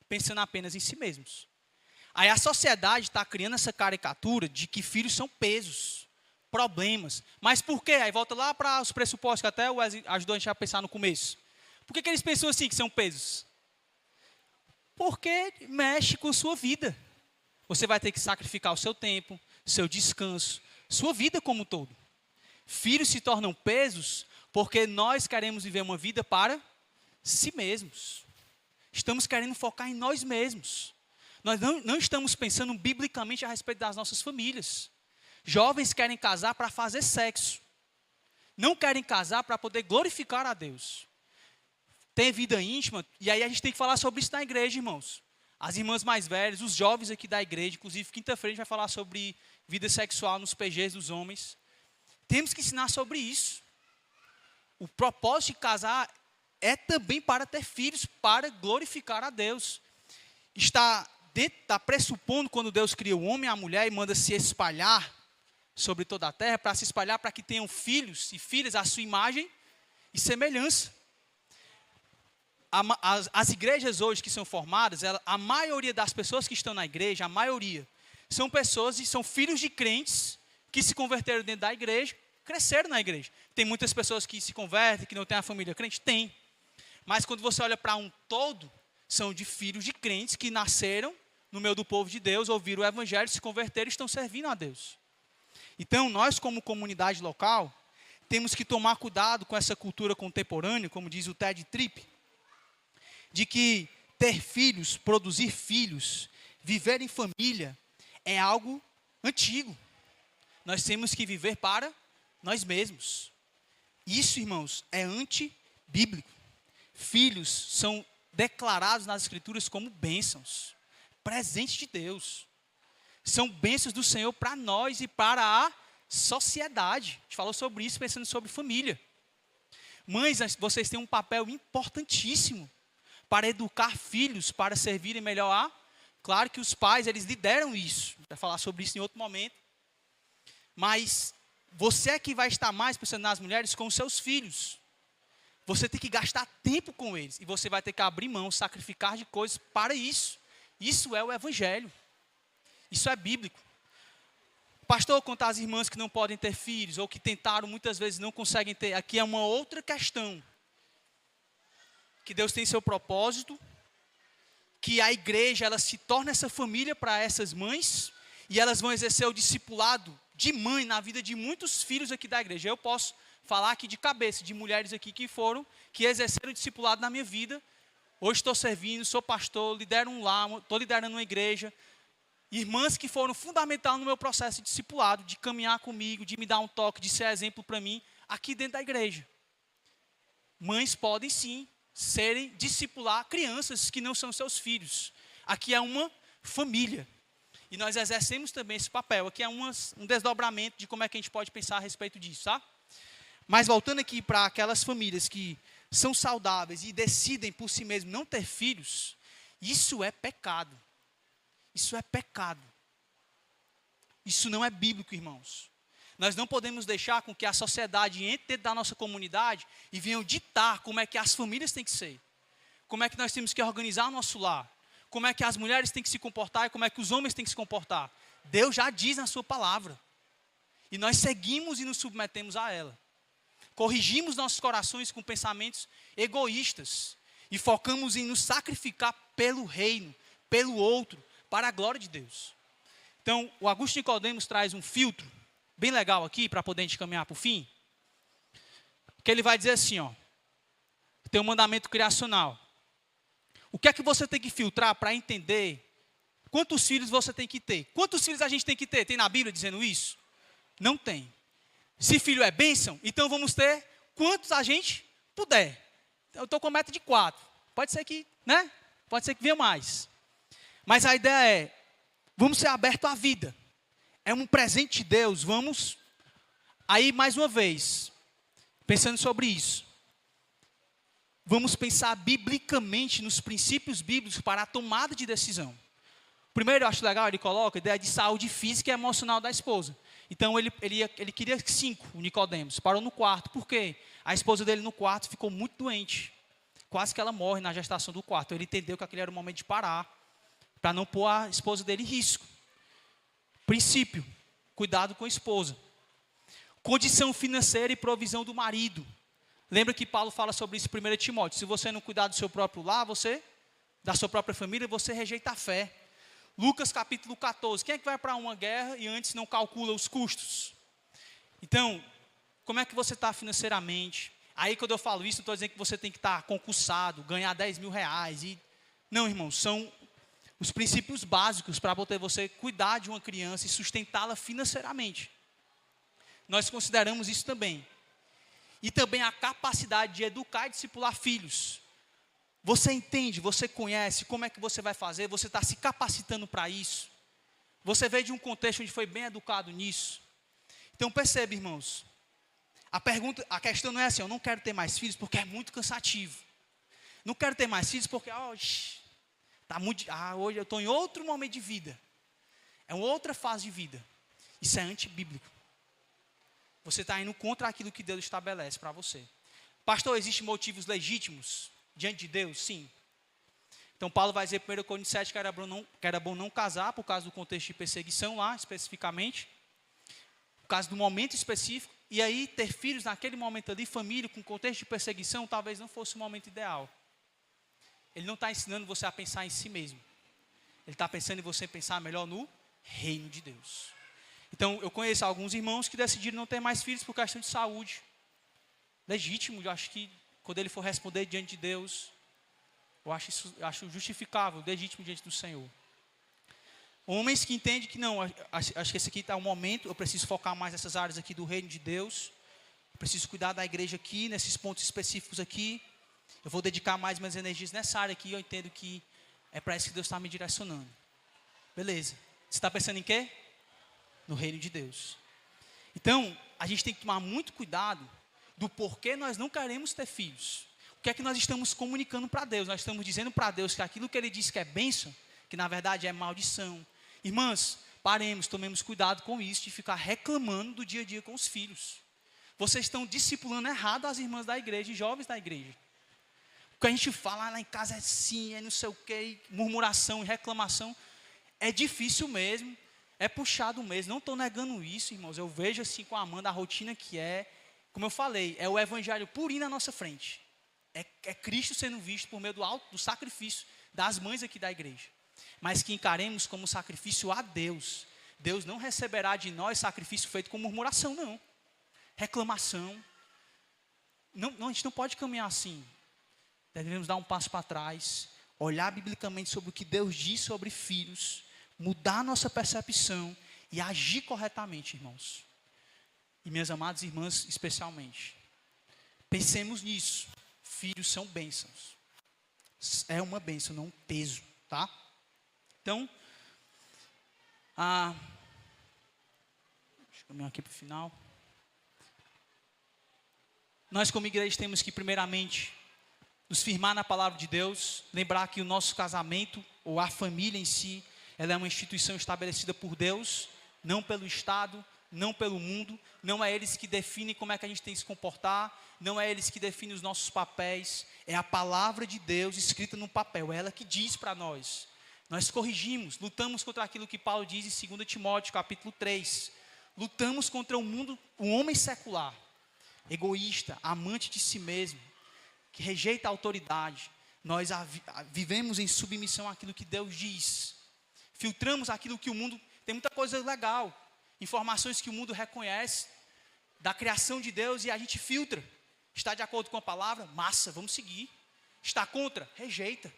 pensando apenas em si mesmos. Aí a sociedade está criando essa caricatura de que filhos são pesos, problemas. Mas por quê? Aí volta lá para os pressupostos que até o Wesley ajudou a gente a pensar no começo. Por que eles pensam assim, que são pesos? Porque mexe com sua vida. Você vai ter que sacrificar o seu tempo, seu descanso, sua vida como um todo. Filhos se tornam pesos porque nós queremos viver uma vida para si mesmos. Estamos querendo focar em nós mesmos. Nós não estamos pensando biblicamente a respeito das nossas famílias. Jovens querem casar para fazer sexo. Não querem casar para poder glorificar a Deus. Ter vida íntima, e aí a gente tem que falar sobre isso na igreja, irmãos. As irmãs mais velhas, os jovens aqui da igreja, inclusive quinta-feira a gente vai falar sobre vida sexual nos PGs dos homens. Temos que ensinar sobre isso. O propósito de casar é também para ter filhos, para glorificar a Deus. Está pressupondo quando Deus cria o homem e a mulher e manda se espalhar sobre toda a terra, para se espalhar para que tenham filhos e filhas à sua imagem e semelhança. As igrejas hoje que são formadas, a maioria das pessoas que estão na igreja, a maioria, são pessoas e são filhos de crentes que se converteram dentro da igreja, cresceram na igreja. Tem muitas pessoas que se convertem, que não têm a família crente? Tem. Mas quando você olha para um todo, são de filhos de crentes que nasceram no meio do povo de Deus, ouviram o evangelho, se converteram e estão servindo a Deus. Então, nós como comunidade local, temos que tomar cuidado com essa cultura contemporânea, como diz o Ted Tripp, de que ter filhos, produzir filhos, viver em família, é algo antigo. Nós temos que viver para nós mesmos. Isso, irmãos, é antibíblico. Filhos são declarados nas Escrituras como bênçãos, presentes de Deus. São bênçãos do Senhor para nós e para a sociedade. A gente falou sobre isso pensando sobre família. Mães, vocês têm um papel importantíssimo para educar filhos, para servirem melhor a... Claro que os pais, eles lideram isso. Vai falar sobre isso em outro momento. Mas você é que vai estar mais pensando nas mulheres com os seus filhos. Você tem que gastar tempo com eles. E você vai ter que abrir mão, sacrificar de coisas para isso. Isso é o evangelho. Isso é bíblico. Pastor, quanto às irmãs que não podem ter filhos, ou que tentaram muitas vezes não conseguem ter, aqui é uma outra questão. Que Deus tem seu propósito, que a igreja ela se torna essa família para essas mães, e elas vão exercer o discipulado de mãe na vida de muitos filhos aqui da igreja. Eu posso falar aqui de cabeça, de mulheres aqui que exerceram o discipulado na minha vida. Hoje estou servindo, sou pastor, lidero um lar, estou liderando uma igreja. Irmãs que foram fundamentais no meu processo de discipulado, de caminhar comigo, de me dar um toque, de ser exemplo para mim, aqui dentro da igreja. Mães podem sim discipular crianças que não são seus filhos. Aqui é uma família. E nós exercemos também esse papel. Aqui é um desdobramento de como é que a gente pode pensar a respeito disso, tá? Mas voltando aqui para aquelas famílias que são saudáveis e decidem por si mesmos não ter filhos, isso é pecado. Isso é pecado. Isso não é bíblico, irmãos. Nós não podemos deixar com que a sociedade entre dentro da nossa comunidade e venham ditar como é que as famílias têm que ser. Como é que nós temos que organizar o nosso lar. Como é que as mulheres têm que se comportar e como é que os homens têm que se comportar. Deus já diz na sua palavra. E nós seguimos e nos submetemos a ela. Corrigimos nossos corações com pensamentos egoístas. E focamos em nos sacrificar pelo reino, pelo outro, para a glória de Deus. Então, o Augusto Nicodemos traz um filtro bem legal aqui, para poder a gente caminhar para o fim. Que ele vai dizer assim, ó. Tem um mandamento criacional. O que é que você tem que filtrar para entender quantos filhos você tem que ter? Quantos filhos a gente tem que ter? Tem na Bíblia dizendo isso? Não tem. Se filho é bênção, então vamos ter quantos a gente puder. Eu estou com a meta de 4. Pode ser que, né? Pode ser que venha mais. Mas a ideia é, vamos ser abertos à vida. É um presente de Deus, vamos. Aí, mais uma vez, pensando sobre isso. Vamos pensar biblicamente nos princípios bíblicos para a tomada de decisão. Primeiro, eu acho legal, ele coloca a ideia de saúde física e emocional da esposa. Então, ele queria 5, o Nicodemos. Parou no quarto. Por quê? A esposa dele no quarto ficou muito doente. Quase que ela morre na gestação do quarto. Ele entendeu que aquele era o momento de parar, para não pôr a esposa dele em risco. Princípio, cuidado com a esposa. Condição financeira e provisão do marido. Lembra que Paulo fala sobre isso em 1 Timóteo. Se você não cuidar do seu próprio lar, da sua própria família, você rejeita a fé. Lucas capítulo 14. Quem é que vai para uma guerra e antes não calcula os custos? Então, como é que você está financeiramente? Aí quando eu falo isso, não estou dizendo que você tem que estar concursado, ganhar 10 mil reais. Não, irmãos, são os princípios básicos para poder você cuidar de uma criança e sustentá-la financeiramente. Nós consideramos isso também. E também a capacidade de educar e discipular filhos. Você entende, você conhece como é que você vai fazer, você está se capacitando para isso. Você veio de um contexto onde foi bem educado nisso. Então percebe, irmãos, a questão não é assim, eu não quero ter mais filhos porque é muito cansativo. Não quero ter mais filhos porque hoje eu estou em outro momento de vida. É uma outra fase de vida. Isso é antibíblico. Você está indo contra aquilo que Deus estabelece para você. Pastor, existem motivos legítimos diante de Deus? Sim. Então Paulo vai dizer em 1 Coríntios 7 que era bom não casar por causa do contexto de perseguição lá, especificamente. Por causa do momento específico. E aí ter filhos naquele momento ali, família, com contexto de perseguição, talvez não fosse o momento ideal. Ele não está ensinando você a pensar em si mesmo. Ele está pensando em você pensar melhor no reino de Deus. Então, eu conheço alguns irmãos que decidiram não ter mais filhos por questão de saúde. Legítimo, eu acho que quando ele for responder diante de Deus, eu acho justificável, legítimo diante do Senhor. Homens que entendem que não, acho que esse aqui está o momento, eu preciso focar mais nessas áreas aqui do reino de Deus. Eu preciso cuidar da igreja aqui, nesses pontos específicos aqui. Eu vou dedicar mais minhas energias nessa área aqui, eu entendo que é para isso que Deus está me direcionando. Beleza. Você está pensando em quê? No reino de Deus. Então, a gente tem que tomar muito cuidado do porquê nós não queremos ter filhos. O que é que nós estamos comunicando para Deus? Nós estamos dizendo para Deus que aquilo que Ele diz que é bênção, que na verdade é maldição. Irmãs, paremos, tomemos cuidado com isso, de ficar reclamando do dia a dia com os filhos. Vocês estão discipulando errado as irmãs da igreja e jovens da igreja. O que a gente fala lá em casa é sim, é não sei o quê, murmuração e reclamação. É difícil mesmo, é puxado mesmo. Não estou negando isso, irmãos. Eu vejo assim com a Amanda a rotina que é, como eu falei, é o evangelho purinho na nossa frente. É Cristo sendo visto por meio do sacrifício das mães aqui da igreja. Mas que encaremos como sacrifício a Deus. Deus não receberá de nós sacrifício feito com murmuração, não. Reclamação. Não, a gente não pode caminhar assim. Devemos dar um passo para trás, olhar biblicamente sobre o que Deus diz sobre filhos, mudar a nossa percepção e agir corretamente, irmãos. E minhas amadas irmãs, especialmente. Pensemos nisso. Filhos são bênçãos. É uma bênção, não um peso, tá? Então, deixa eu caminhar aqui para o final. Nós como igreja temos que primeiramente nos firmar na palavra de Deus, lembrar que o nosso casamento, ou a família em si, ela é uma instituição estabelecida por Deus, não pelo Estado, não pelo mundo, não é eles que definem como é que a gente tem que se comportar, não é eles que definem os nossos papéis, é a palavra de Deus escrita no papel, é ela que diz para nós. Nós corrigimos, lutamos contra aquilo que Paulo diz em 2 Timóteo, capítulo 3. Lutamos contra o mundo, o homem secular, egoísta, amante de si mesmo, que rejeita a autoridade. Nós vivemos em submissão àquilo que Deus diz. Filtramos aquilo que o mundo... Tem muita coisa legal, informações que o mundo reconhece, da criação de Deus, e a gente filtra. Está de acordo com a palavra? Massa, vamos seguir. Está contra? Rejeita.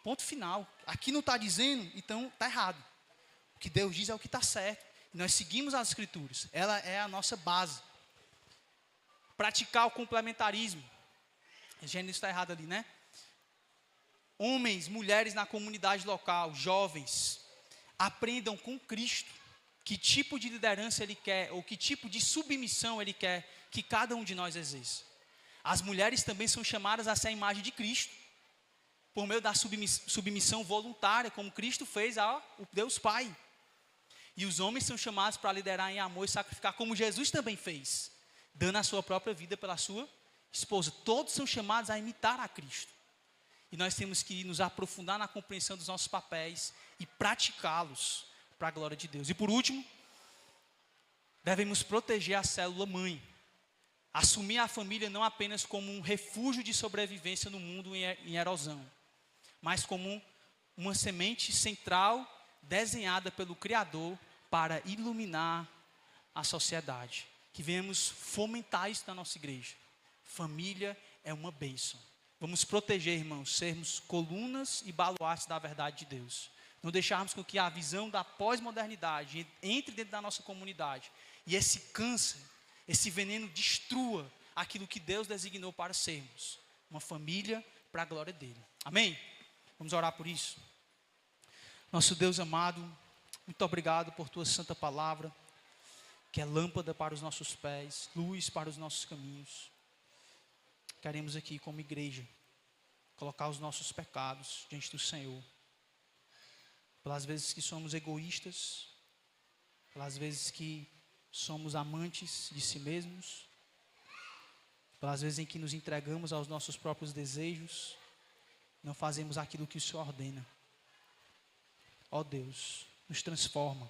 Ponto final. Aqui não está dizendo, então está errado. O que Deus diz é o que está certo. Nós seguimos as Escrituras. Ela é a nossa base. Praticar o complementarismo. O gênero está errado ali, né? Homens, mulheres na comunidade local, jovens, aprendam com Cristo que tipo de liderança Ele quer, ou que tipo de submissão Ele quer que cada um de nós exerça. As mulheres também são chamadas a ser a imagem de Cristo, por meio da submissão voluntária, como Cristo fez ao Deus Pai. E os homens são chamados para liderar em amor e sacrificar, como Jesus também fez, dando a sua própria vida pela sua esposa. Todos são chamados a imitar a Cristo. E nós temos que nos aprofundar na compreensão dos nossos papéis e praticá-los para a glória de Deus. E por último, devemos proteger a célula mãe. Assumir a família não apenas como um refúgio de sobrevivência no mundo em erosão, mas como uma semente central desenhada pelo Criador para iluminar a sociedade. Que venhamos fomentar isso na nossa igreja. Família é uma bênção. Vamos proteger, irmãos, sermos colunas e baluartes da verdade de Deus. Não deixarmos com que a visão da pós-modernidade entre dentro da nossa comunidade e esse câncer, esse veneno destrua aquilo que Deus designou para sermos. Uma família para a glória dele. Amém? Vamos orar por isso. Nosso Deus amado, muito obrigado por tua santa palavra, que é lâmpada para os nossos pés, luz para os nossos caminhos. Queremos aqui como igreja colocar os nossos pecados diante do Senhor. Pelas vezes que somos egoístas, pelas vezes que somos amantes de si mesmos, pelas vezes em que nos entregamos aos nossos próprios desejos, não fazemos aquilo que o Senhor ordena. Ó Deus, nos transforma,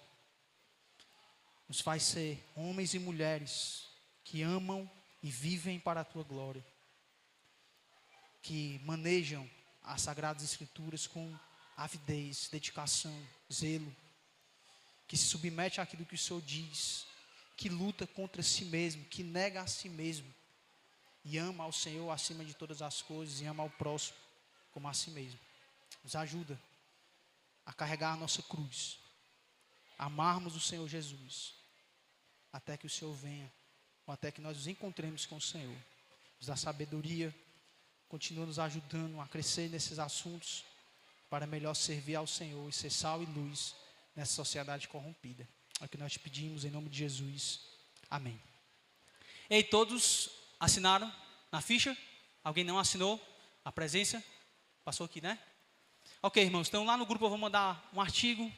nos faz ser homens e mulheres que amam e vivem para a tua glória, que manejam as Sagradas Escrituras com avidez, dedicação, zelo, que se submete àquilo que o Senhor diz, que luta contra si mesmo, que nega a si mesmo, e ama ao Senhor acima de todas as coisas, e ama ao próximo como a si mesmo. Nos ajuda a carregar a nossa cruz, a amarmos o Senhor Jesus, até que o Senhor venha, ou até que nós nos encontremos com o Senhor. Nos dá sabedoria, continua nos ajudando a crescer nesses assuntos, para melhor servir ao Senhor e ser sal e luz nessa sociedade corrompida. É o que nós te pedimos em nome de Jesus. Amém. Ei, todos assinaram na ficha? Alguém não assinou a presença? Passou aqui, né? Ok, irmãos, então lá no grupo eu vou mandar um artigo.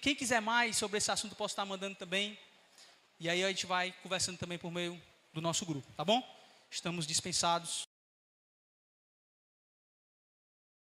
Quem quiser mais sobre esse assunto, posso estar mandando também. E aí a gente vai conversando também por meio do nosso grupo, tá bom? Estamos dispensados.